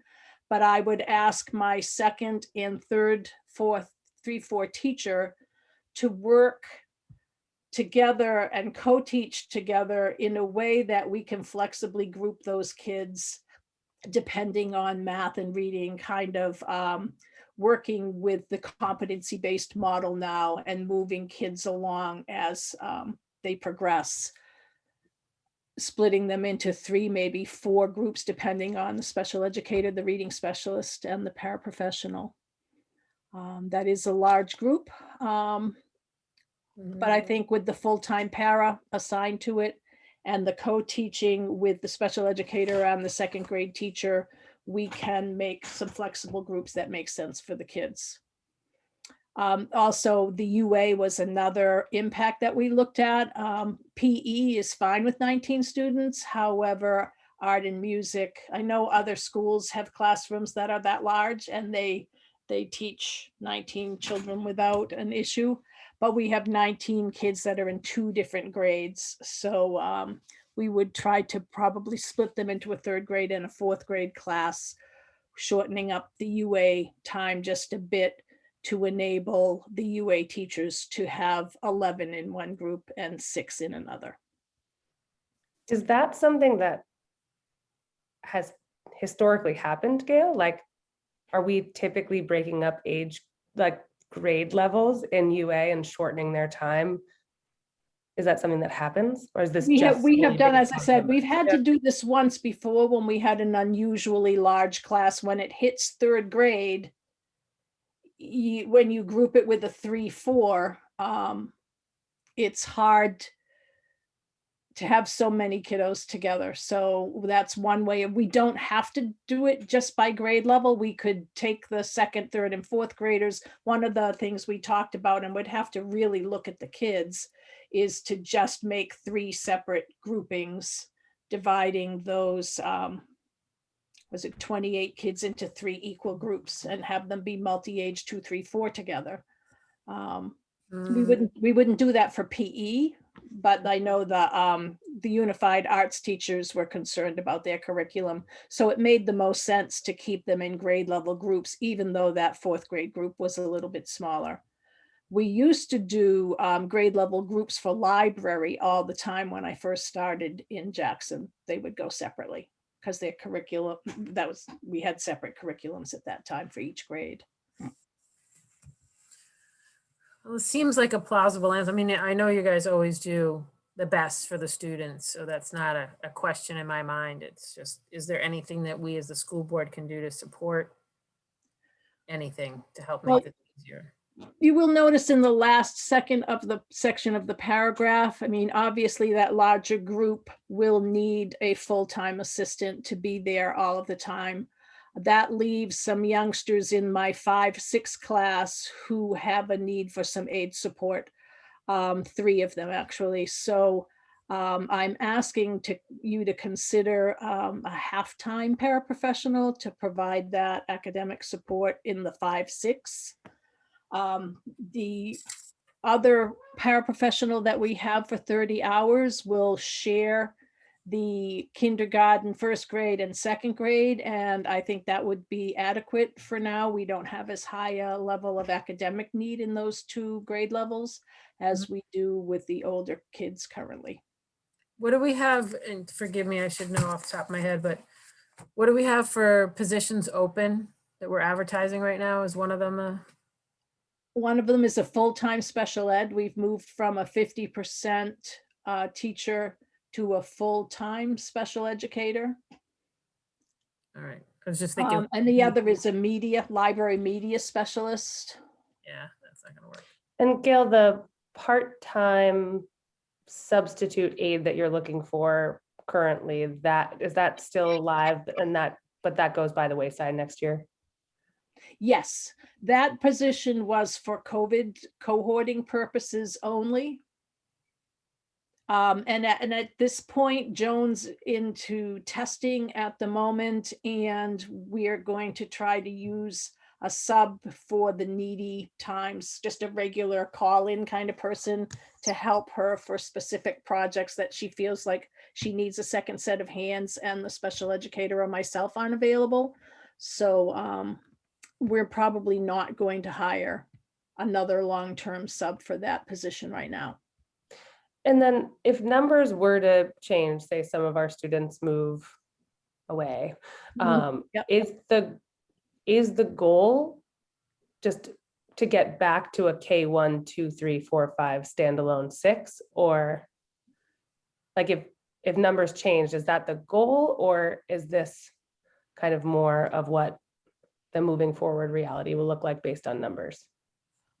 But I would ask my second and third, fourth, 3-4 teacher to work together and co-teach together in a way that we can flexibly group those kids depending on math and reading, kind of working with the competency-based model now and moving kids along as they progress, splitting them into 3, maybe 4 groups, depending on the special educator, the reading specialist, and the paraprofessional. That is a large group, but I think with the full-time para assigned to it and the co-teaching with the special educator and the second grade teacher, we can make some flexible groups that make sense for the kids. Also, the UA was another impact that we looked at. PE is fine with 19 students. However, art and music, I know other schools have classrooms that are that large and they teach 19 children without an issue, but we have 19 kids that are in 2 different grades. So we would try to probably split them into a 3rd grade and a 4th grade class, shortening up the UA time just a bit to enable the UA teachers to have 11 in one group and 6 in another. Is that something that has historically happened, Gail? Like, are we typically breaking up age, like grade levels in UA and shortening their time? Is that something that happens, or is this We just? have done, as I said, we've had to do this once before when we had an unusually large class. When it hits 3rd grade, when you group it with a 3-4, it's hard to have so many kiddos together. So that's one way. We don't have to do it just by grade level. We could take the 2nd, 3rd, and 4th graders. One of the things we talked about and would have to really look at the kids is to just make 3 separate groupings, dividing those, was it 28 kids into 3 equal groups and have them be multi-age 2, 3, 4 together. We wouldn't do that for PE, but I know the unified arts teachers were concerned about their curriculum. So it made the most sense to keep them in grade level groups, even though that 4th grade group was a little bit smaller. We used to do grade level groups for library all the time when I first started in Jackson. They would go separately because their curriculum, we had separate curriculums at that time for each grade. Well, it seems like a plausible answer. I mean, I know you guys always do the best for the students, so that's not a question in my mind. It's just, is there anything that we as the school board can do to support anything to help make it easier? You will notice in the last second of the section of the paragraph, I mean, obviously that larger group will need a full-time assistant to be there all of the time. That leaves some youngsters in my 5-6 class who have a need for some aid support. 3 of them actually. So I'm asking you to consider a half-time paraprofessional to provide that academic support in the 5-6. The other paraprofessional that we have for 30 hours will share the kindergarten, 1st grade and 2nd grade. And I think that would be adequate for now. We don't have as high a level of academic need in those 2 grade levels as we do with the older kids currently. What do we have, and forgive me, I should know off the top of my head, but what do we have for positions open that we're advertising right now? Is one of them One of them is a full-time special ed. We've moved from a 50% teacher to a full-time special educator. all right, I was just thinking. And the other is a library media specialist. Yeah, that's not gonna work. And Gail, the part-time substitute aid that you're looking for currently, is that still live, and but that goes by the wayside next year? Yes, that position was for COVID cohorting purposes only. And at this point, Joan's into testing at the moment, and we're going to try to use a sub for the needy times, just a regular call-in kind of person to help her for specific projects that she feels like she needs a second set of hands, and the special educator or myself aren't available. So we're probably not going to hire another long-term sub for that position right now. And then if numbers were to change, say some of our students move away, Yep. is the goal just to get back to a K1, 2, 3, 4, 5 standalone 6? Or like if numbers changed, is that the goal, or is this kind of more of what the moving forward reality will look like based on numbers?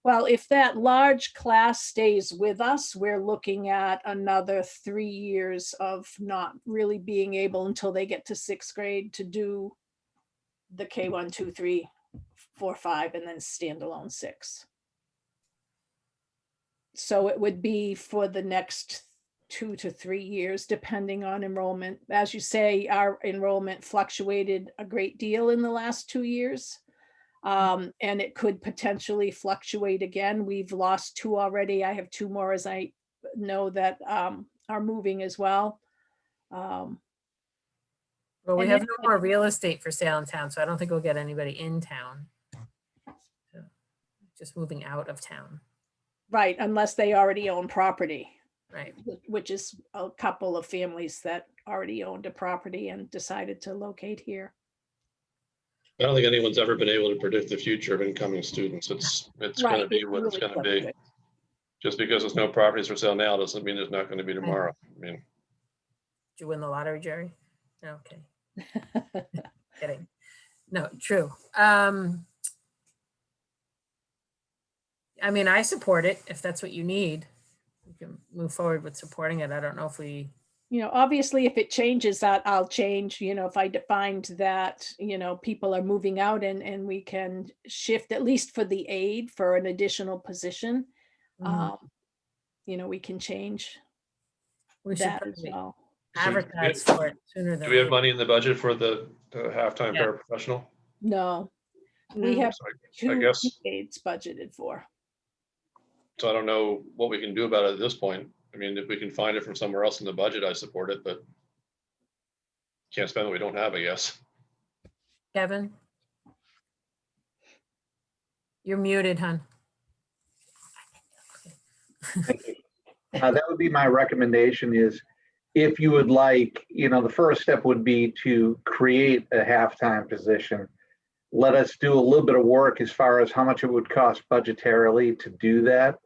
Well, if that large class stays with us, we're looking at another 3 years of not really being able until they get to 6th grade to do the K1, 2, 3, 4, 5, and then standalone 6. So it would be for the next 2 to 3 years, depending on enrollment. As you say, our enrollment fluctuated a great deal in the last 2 years. And it could potentially fluctuate again. We've lost 2 already. I have 2 more, as I know, that are moving as well. Well, we and have then- no more real estate for sale in town, so I don't think we'll get anybody in town. So, just moving out of town, Right, unless they already own property, right? which is a couple of families that already owned a property and decided to locate here. I don't think anyone's ever been able to predict the future of incoming students. It's gonna Right, be it what it's really gonna be. fluctuates. Just because there's no properties for sale now doesn't mean there's not gonna be tomorrow. I mean, Did you win the lottery, Jerry? No, okay. Kidding. No, true. I mean, I support it if that's what you need. We can move forward with supporting it. I don't know if we, Obviously, if it changes, that I'll change, if I defined that, people are moving out and we can shift, at least for the aid, for an additional position. Mhm. We can change we should that as probably well. advertise for it sooner do than we have later. money in the budget for the halftime Yeah. paraprofessional? No, we No. have So I 2 guess, aides budgeted for. so I don't know what we can do about it at this point. I mean, if we can find it from somewhere else in the budget, I support it, but can't spend what we don't have, I guess. Kevin? You're muted, hon. That would be my recommendation is, if you would like, the first step would be to create a halftime position. Let us do a little bit of work as far as how much it would cost budgetarily to do that.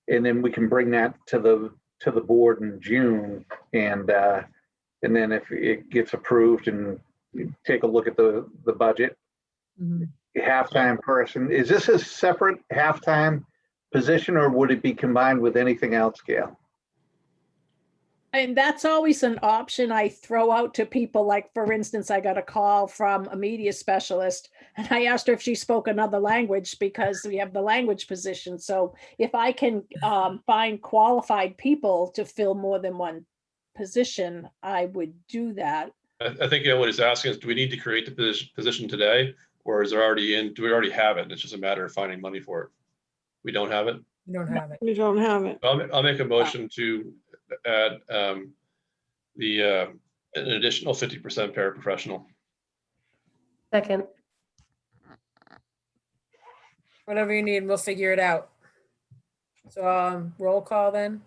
And then we can bring that to the board in June, and then if it gets approved and you take a look at the budget, Mhm. halftime person. Is this a separate halftime position or would it be combined with anything else, Gail? And that's always an option I throw out to people. Like, for instance, I got a call from a media specialist and I asked her if she spoke another language because we have the language position. So if I can find qualified people to fill more than one position, I would do that. I think what he's asking is, do we need to create the position today, or is there already do we already have it? And it's just a matter of finding money for it. We don't have it. We don't have it. You don't have it. I'll make a motion to add an additional 50% paraprofessional. Second. Whatever you need, we'll figure it out. So roll call then.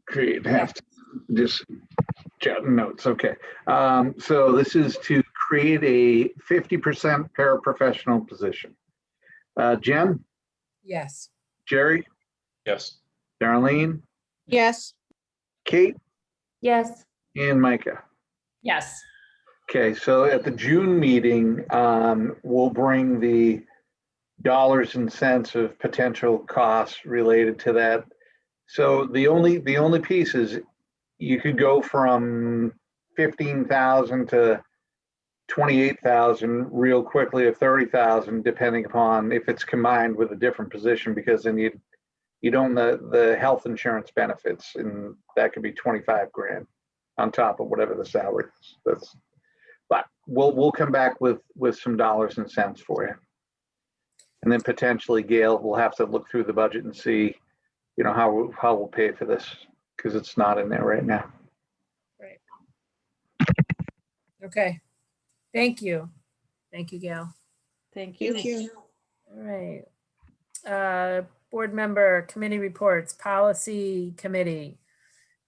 Create half, just jotting notes. Okay. So this is to create a 50% paraprofessional position. Jen, Yes. Jerry, Yes. Darlene, Yes, Kate, Yes. and Micah. Yes. Okay, so at the June meeting, we'll bring the dollars and cents of potential costs related to that. So the only piece is you could go from 15,000 to 28,000 real quickly, or 30,000, depending upon if it's combined with a different position, because then you'd own the health insurance benefits, and that could be 25 grand on top of whatever the salary is. But we'll come back with some dollars and cents for you. And then potentially Gail will have to look through the budget and see, how we'll pay for this, because it's not in there right now. Right. Okay. Thank you. Thank you, Gail. Thank you. thank you. All right. Board member committee reports, policy committee.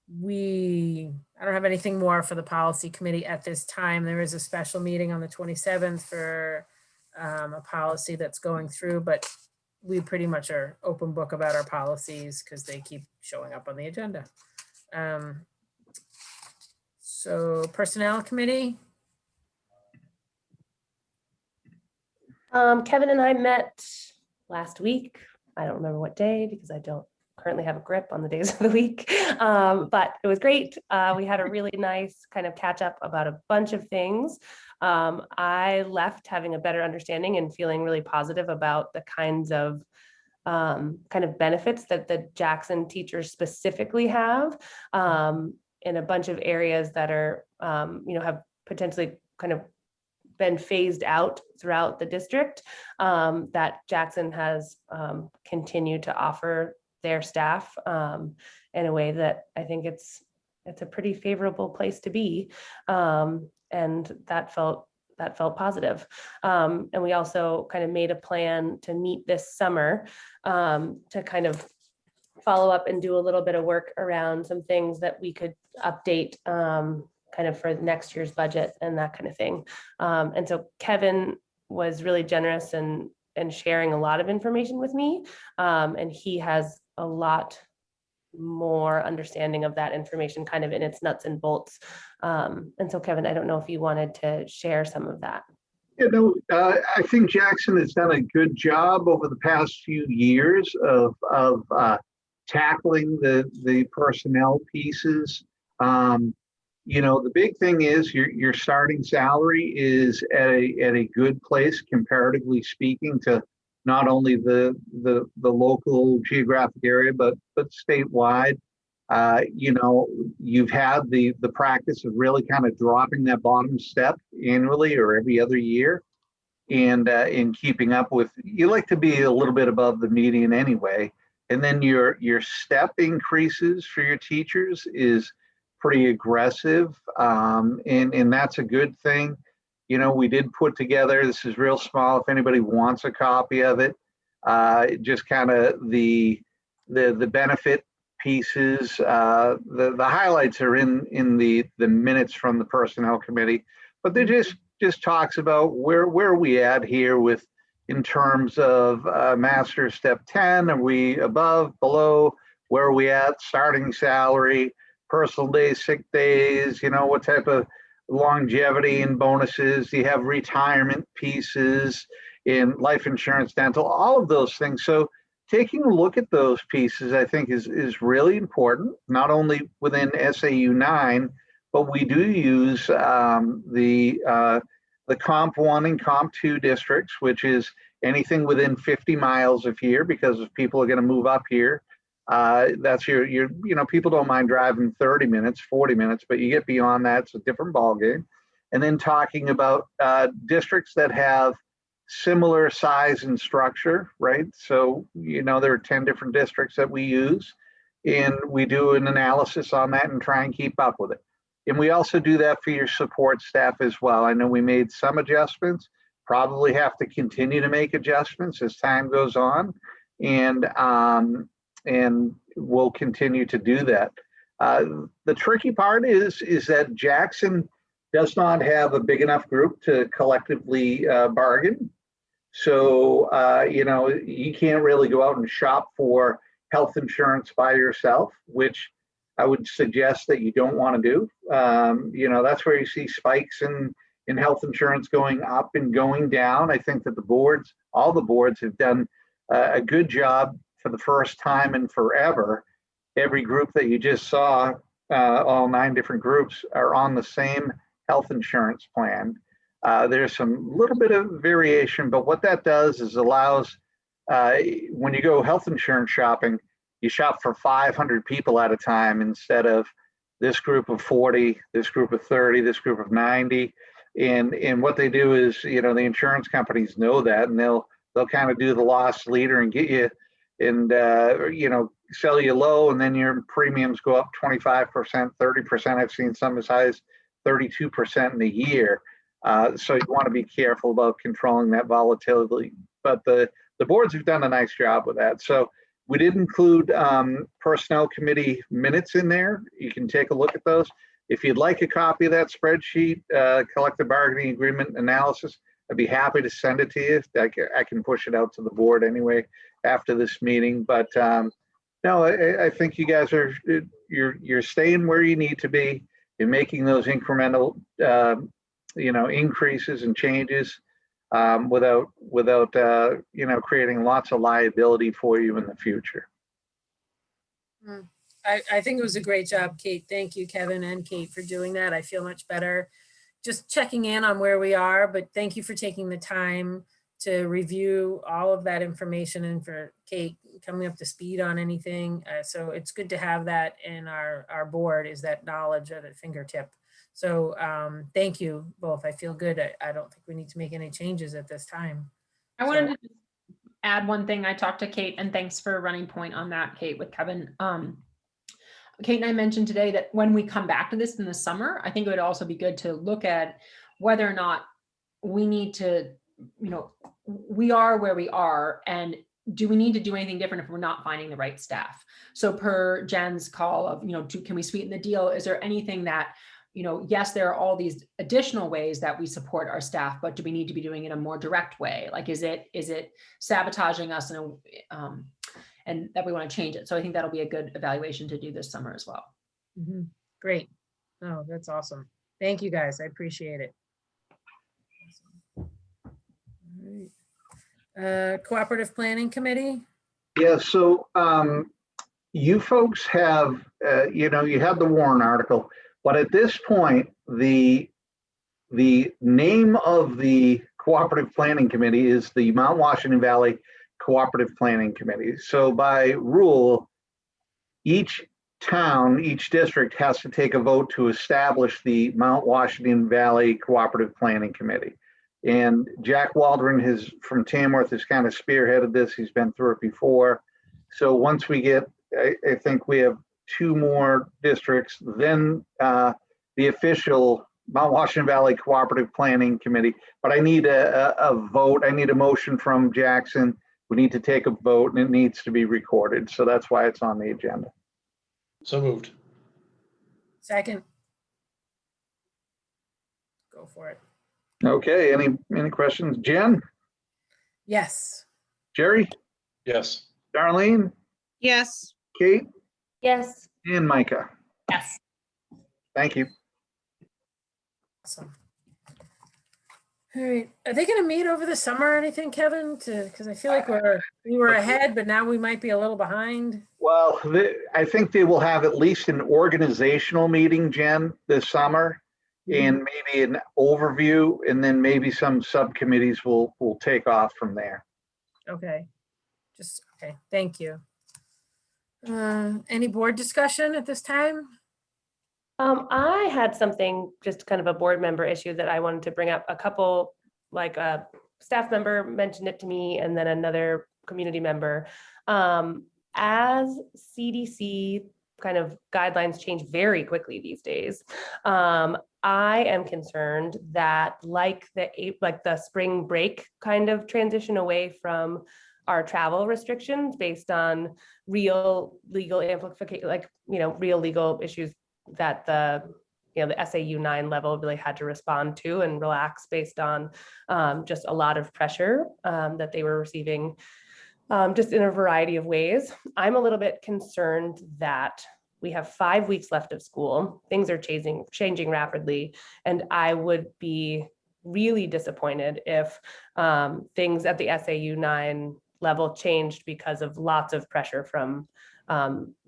I don't have anything more for the policy committee at this time. There is a special meeting on the 27th for a policy that's going through, but we pretty much are open book about our policies because they keep showing up on the agenda. So personnel committee. Kevin and I met last week. I don't remember what day because I don't currently have a grip on the days of the week, but it was great. We had a really nice kind of catch up about a bunch of things. I left having a better understanding and feeling really positive about the kinds of benefits that the Jackson teachers specifically have in a bunch of areas that are, have potentially kind of been phased out throughout the district, that Jackson has continued to offer their staff in a way that I think it's a pretty favorable place to be. And that felt positive. And we also kind of made a plan to meet this summer to kind of follow up and do a little bit of work around some things that we could update kind of for next year's budget and that kind of thing. And so Kevin was really generous and sharing a lot of information with me. And he has a lot more understanding of that information kind of in its nuts and bolts. And so Kevin, I don't know if you wanted to share some of that. I think Jackson has done a good job over the past few years of tackling the personnel pieces. The big thing is your starting salary is at a good place, comparatively speaking, to not only the local geographic area, but statewide. You've had the practice of really kind of dropping that bottom step annually or every other year, and in keeping up with, you like to be a little bit above the median anyway, and then your step increases for your teachers is pretty aggressive, and that's a good thing. We did put together, this is real small, if anybody wants a copy of it, just kind of the benefit pieces. The highlights are in the minutes from the personnel committee, but they just talks about where we at here with in terms of master step 10. Are we above, below? Where are we at? Starting salary, personal days, sick days, what type of longevity and bonuses, you have retirement pieces in life insurance, dental, all of those things. So taking a look at those pieces, I think is really important, not only within SAU 9, but we do use the Comp 1 and Comp 2 districts, which is anything within 50 miles of here, because if people are going to move up here, that's your people don't mind driving 30 minutes, 40 minutes, but you get beyond that, it's a different ballgame. And then talking about districts that have similar size and structure, right? So, there are 10 different districts that we use, and we do an analysis on that and try and keep up with it. And we also do that for your support staff as well. I know we made some adjustments, probably have to continue to make adjustments as time goes on, and we'll continue to do that. The tricky part is that Jackson does not have a big enough group to collectively bargain. So, you can't really go out and shop for health insurance by yourself, which I would suggest that you don't want to do. That's where you see spikes in health insurance going up and going down. I think that all the boards have done a good job for the first time in forever. Every group that you just saw, all 9 different groups, are on the same health insurance plan. There's some little bit of variation, but what that does is allows, when you go health insurance shopping, you shop for 500 people at a time instead of this group of 40, this group of 30, this group of 90. And what they do is, the insurance companies know that, and they'll kind of do the loss leader and get you and, sell you low, and then your premiums go up 25%, 30%. I've seen some as high as 32% in a year. So you want to be careful about controlling that volatility. But the boards have done a nice job with that. So we did include personnel committee minutes in there. You can take a look at those. If you'd like a copy of that spreadsheet, collective bargaining agreement analysis, I'd be happy to send it to you. I can push it out to the board anyway after this meeting. But no, I think you guys you're staying where you need to be. You're making those incremental increases and changes without creating lots of liability for you in the future. I think it was a great job, Kate. Thank you, Kevin and Kate, for doing that. I feel much better just checking in on where we are, but thank you for taking the time to review all of that information and for Kate coming up to speed on anything. So it's good to have that in our board, is that knowledge at a fingertip. So thank you both. I feel good. I don't think we need to make any changes at this time. I wanted to add one thing. I talked to Kate, and thanks for running point on that, Kate, with Kevin. Kate and I mentioned today that when we come back to this in the summer, I think it would also be good to look at whether or not we need to, we are where we are, and do we need to do anything different if we're not finding the right staff? So per Jen's call of, can we sweeten the deal? Is there anything that, yes, there are all these additional ways that we support our staff, but do we need to be doing it in a more direct way? Like, is it sabotaging us and that we want to change it? So I think that'll be a good evaluation to do this summer as well. Mm-hmm. Great. Oh, that's awesome. Thank you guys. I appreciate it. All right. Cooperative Planning Committee. Yeah, so you folks have, you had the Warren article, but at this point, the name of the Cooperative Planning Committee is the Mount Washington Valley Cooperative Planning Committee. So by rule, each town, each district has to take a vote to establish the Mount Washington Valley Cooperative Planning Committee. And Jack Waldron from Tamworth has kind of spearheaded this. He's been through it before. So once we get, I think we have 2 more districts, then the official Mount Washington Valley Cooperative Planning Committee. But I need a vote. I need a motion from Jackson. We need to take a vote, and it needs to be recorded. So that's why it's on the agenda. So moved. Second. Go for it. Okay, any questions? Jen? Yes. Jerry? Yes. Darlene? Yes. Kate? Yes. And Micah? Yes. Thank you. Awesome. All right, are they gonna meet over the summer or anything, Kevin? Because I feel like we were ahead, but now we might be a little behind. Well, I think they will have at least an organizational meeting, Jen, this summer, and maybe an overview, and then maybe some subcommittees will take off from there. Okay, okay, thank you. Any board discussion at this time? I had something, just kind of a board member issue that I wanted to bring up. A couple, like a staff member mentioned it to me, and then another community member. As CDC kind of guidelines change very quickly these days, I am concerned that like the spring break kind of transition away from our travel restrictions based on real legal amplification, like, real legal issues that the SAU 9 level really had to respond to and relax based on just a lot of pressure that they were receiving just in a variety of ways. I'm a little bit concerned that we have 5 weeks left of school. Things are changing rapidly, and I would be really disappointed if things at the SAU 9 level changed because of lots of pressure from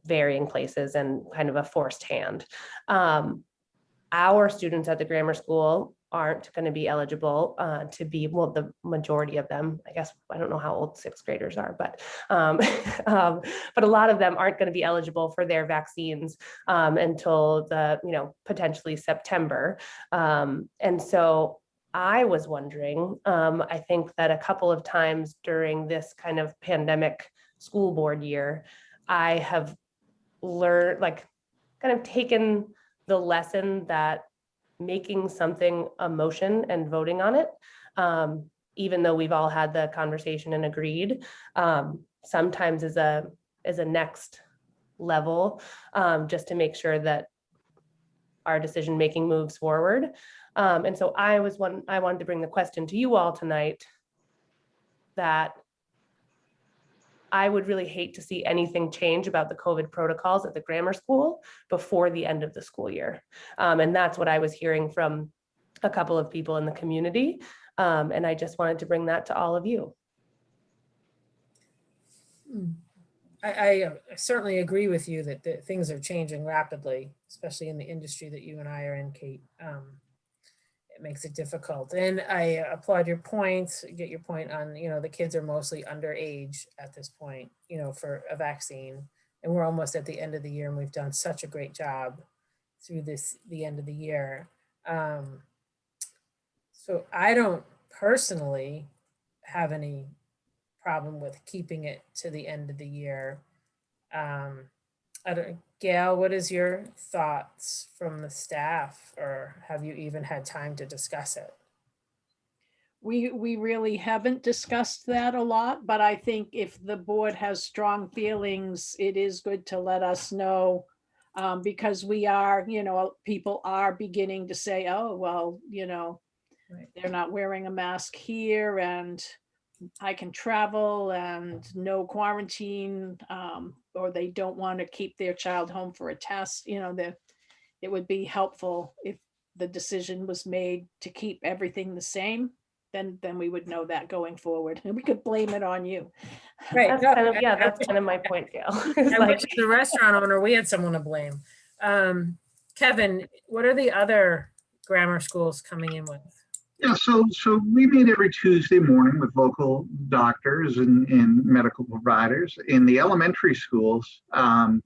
varying places and kind of a forced hand. Our students at the grammar school aren't going to be eligible to be, well, the majority of them, I guess, I don't know how old 6th graders are, but a lot of them aren't going to be eligible for their vaccines until potentially September. And so I was wondering, I think that a couple of times during this kind of pandemic school board year, I have learned, kind of taken the lesson that making something a motion and voting on it, even though we've all had the conversation and agreed, sometimes is a next level, just to make sure that our decision-making moves forward. And so I wanted to bring the question to you all tonight that I would really hate to see anything change about the COVID protocols at the grammar school before the end of the school year. And that's what I was hearing from a couple of people in the community. And I just wanted to bring that to all of you. I certainly agree with you that things are changing rapidly, especially in the industry that you and I are in, Kate. It makes it difficult. And I applaud your points, get your point on, the kids are mostly underage at this point, for a vaccine. And we're almost at the end of the year, and we've done such a great job through the end of the year. So I don't personally have any problem with keeping it to the end of the year. Gail, what is your thoughts from the staff, or have you even had time to discuss it? We really haven't discussed that a lot, but I think if the board has strong feelings, it is good to let us know, because we are, people are beginning to say, oh, well, Right. they're not wearing a mask here, and I can travel and no quarantine, or they don't want to keep their child home for a test. It would be helpful if the decision was made to keep everything the same. Then we would know that going forward, and we could blame it on you. Right. That's kind of my point, Gail. I wish as a restaurant owner, we had someone to blame. Kevin, what are the other grammar schools coming in with? Yeah, so we meet every Tuesday morning with local doctors and medical providers. In the elementary schools, well,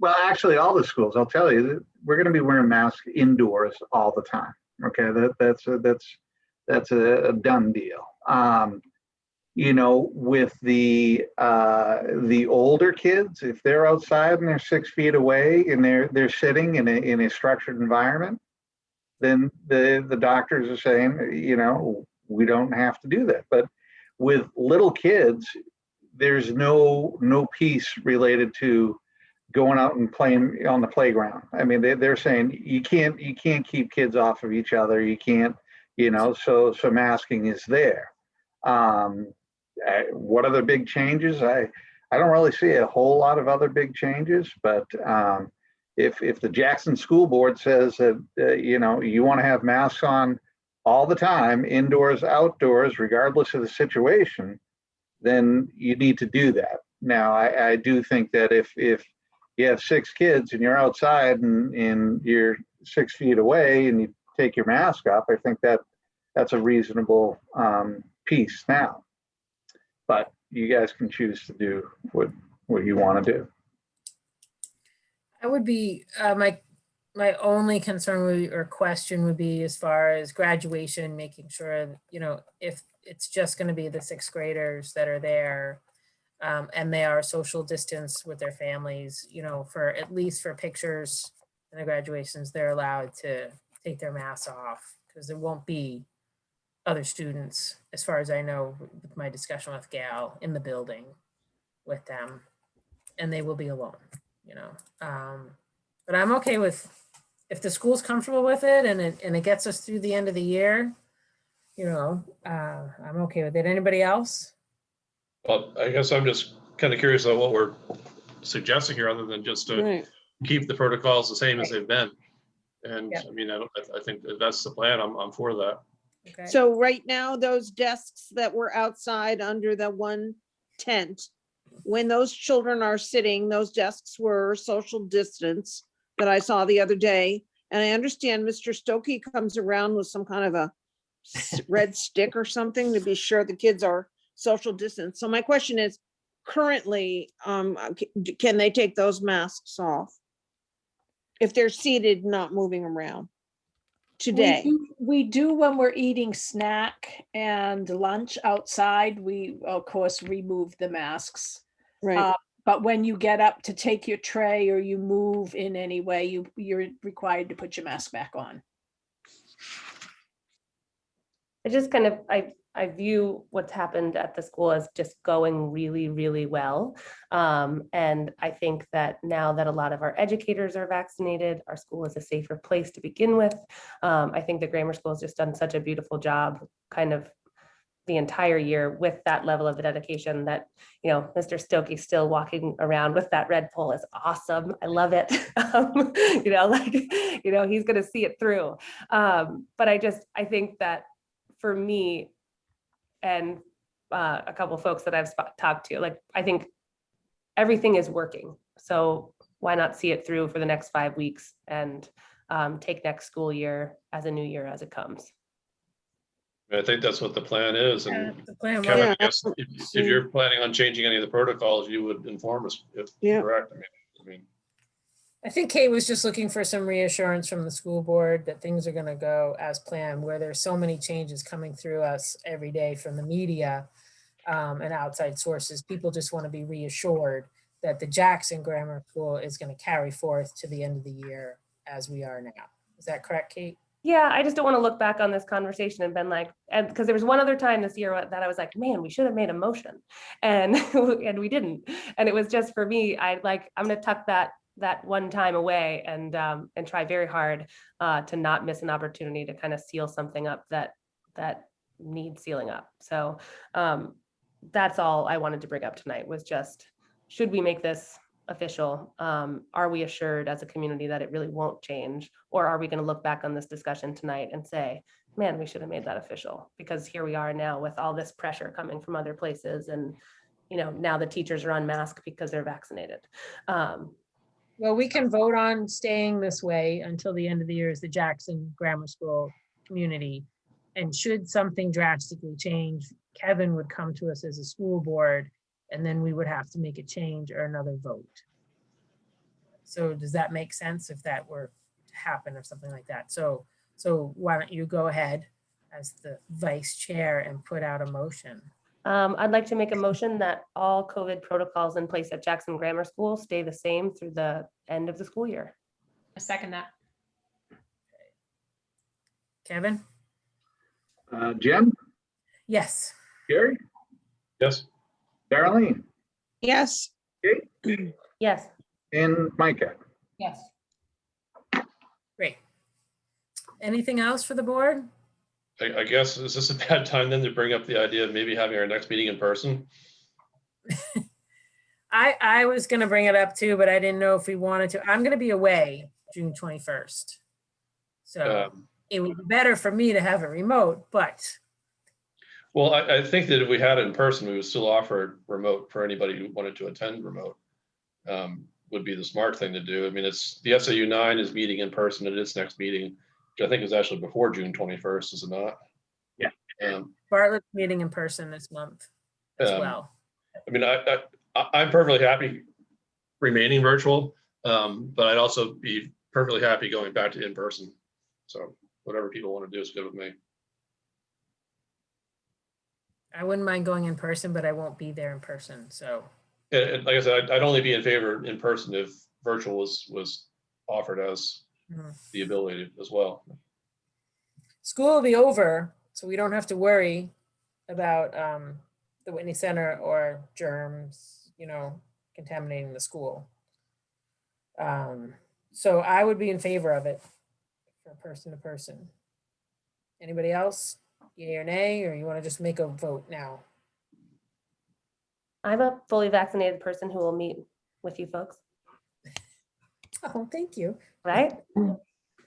actually all the schools, I'll tell you, we're going to be wearing masks indoors all the time. Okay, that's a done deal. With the older kids, if they're outside and they're 6 feet away and they're sitting in a structured environment, then the doctors are saying, we don't have to do that. But with little kids, there's no piece related to going out and playing on the playground. I mean, they're saying you can't keep kids off of each other. You can't, so masking is there. What are the big changes? I don't really see a whole lot of other big changes, but if the Jackson School Board says that, you want to have masks on all the time, indoors, outdoors, regardless of the situation, then you need to do that. Now, I do think that if you have 6 kids and you're outside and you're 6 feet away and you take your mask off, I think that's a reasonable piece now. But you guys can choose to do what you want to do. I would be, my only concern or question would be as far as graduation, making sure, if it's just going to be the 6th graders that are there, and they are social distance with their families, for at least for pictures and the graduations, they're allowed to take their masks off, because there won't be other students, as far as I know, with my discussion with Gail, in the building with them, and they will be alone, but I'm okay with, if the school's comfortable with it and it gets us through the end of the year, I'm okay with it. Anybody else? Well, I guess I'm just kind of curious about what we're suggesting here, other than just to Right. keep the protocols the same as they've been. And Yeah. I mean, I think if that's the plan, I'm for that. Okay. So right now, those desks that were outside under the one tent, when those children are sitting, those desks were social distance that I saw the other day. And I understand Mr. Stokey comes around with some kind of a red stick or something to be sure the kids are social distance. So my question is, currently, can they take those masks off if they're seated, not moving around today? We do when we're eating snack and lunch outside, we of course remove the masks. Right. But when you get up to take your tray or you move in any way, you're required to put your mask back on. I just kind of, I view what's happened at the school as just going really, really well. And I think that now that a lot of our educators are vaccinated, our school is a safer place to begin with. I think the grammar school has just done such a beautiful job kind of the entire year with that level of dedication that, Mr. Stokey still walking around with that red pole is awesome. I love it. He's going to see it through. But I think that for me and a couple of folks that I've talked to, I think everything is working. So why not see it through for the next 5 weeks and take next school year as a new year as it comes. I think that's what the plan is. Yeah, And that's the plan. Kevin, Yeah, I guess if you're planning on changing any of the protocols, you would inform us if Yeah. correct. I mean, I think Kate was just looking for some reassurance from the school board that things are gonna go as planned, where there's so many changes coming through us every day from the media and outside sources. People just want to be reassured that the Jackson Grammar School is gonna carry forth to the end of the year as we are now. Is that correct, Kate? Yeah, I just don't want to look back on this conversation and been like, and because there was one other time this year that I was like, man, we should have made a motion, and and we didn't. And it was just for me, I'm gonna tuck that one time away and try very hard to not miss an opportunity to kind of seal something up that needs sealing up. So that's all I wanted to bring up tonight, was just, should we make this official? Are we assured as a community that it really won't change? Or are we going to look back on this discussion tonight and say, man, we should have made that official? Because here we are now with all this pressure coming from other places. And, now the teachers are unmasked because they're vaccinated. Well, we can vote on staying this way until the end of the year as the Jackson Grammar School community. And should something drastically change, Kevin would come to us as a school board, and then we would have to make a change or another vote. So does that make sense if that were to happen or something like that? So why don't you go ahead as the vice chair and put out a motion? I'd like to make a motion that all COVID protocols in place at Jackson Grammar School stay the same through the end of the school year. I second that. Kevin? Jen, Yes. Gary, yes, Darlene, Yes. Yes. and Micah. Yes. Great. Anything else for the board? I guess, is this a bad time then to bring up the idea of maybe having our next meeting in person? I was gonna bring it up too, but I didn't know if we wanted to. I'm gonna be away June 21st. So Um, it would be better for me to have it remote, but Well, I think that if we had it in person, we would still offer it remote for anybody who wanted to attend remote. Would be the smart thing to do. I mean, it's the SAU 9 is meeting in person at its next meeting, which I think is actually before June 21st, is it not? Yeah. Bartlett's meeting in person this month as Um, well. I mean, I'm perfectly happy remaining virtual, but I'd also be perfectly happy going back to in person. So whatever people want to do is good with me. I wouldn't mind going in person, but I won't be there in person, so. And like I said, I'd only be in favor in person if virtual was offered as Mhm. the ability as well. School will be over, so we don't have to worry about the Whitney Center or germs, contaminating the school. So I would be in favor of it for person to person. Anybody else? Yay or nay, or you want to just make a vote now? I'm a fully vaccinated person who will meet with you folks, Oh, thank you. right?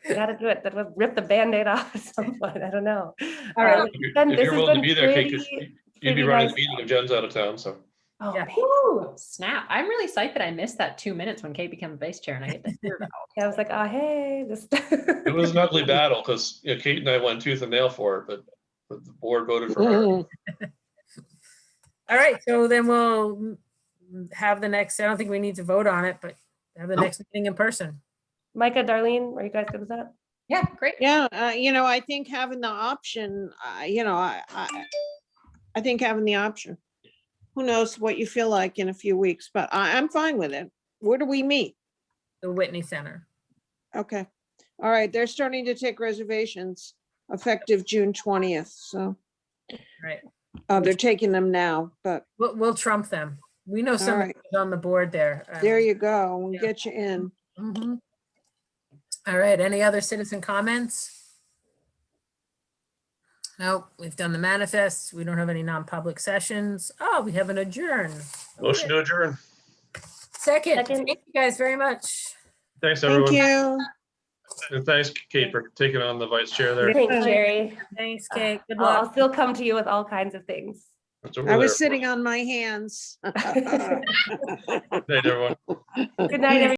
Gotta do it. That would rip the Band-Aid off at some point. I don't know. All right. If you're willing to be there, Kate, 'cause you'd be pretty running the nice. meeting if Jen's out of town, so. Oh, Yeah. man. Woo, snap. I'm really psyched that I missed that 2 minutes when Kate became vice chair and I get to hear about it. I was like, oh, hey, this. It was an ugly battle because Kate and I went tooth and nail for it, but the board voted for her. All right, so then we'll have the next, I don't think we need to vote on it, but have the Nope. next meeting in person. Micah, Darlene, are you guys good with that? Yeah, great. Yeah, I think having the option, I think having the option. Who knows what you feel like in a few weeks, but I'm fine with it. Where do we meet? The Whitney Center. Okay. All right, they're starting to take reservations effective June 20th, so Right. they're taking them now, but We'll trump them. We know all someone right, who's on the board there. there you go. We'll get you in. Mhm. All right, any other citizen comments? No, we've done the manifests. We don't have any non-public sessions. Oh, we have an adjourn. Motion to adjourn. Second, Second. thank you guys very much. Thanks, Thank everyone. you. And thanks, Kate, for taking on the vice chair there. Thanks, Jerry. Thanks, Kate. Good I'll luck. still come to you with all kinds of things. That's what I we're was there sitting on my hands. for. Good night, everyone. Good night, everyone.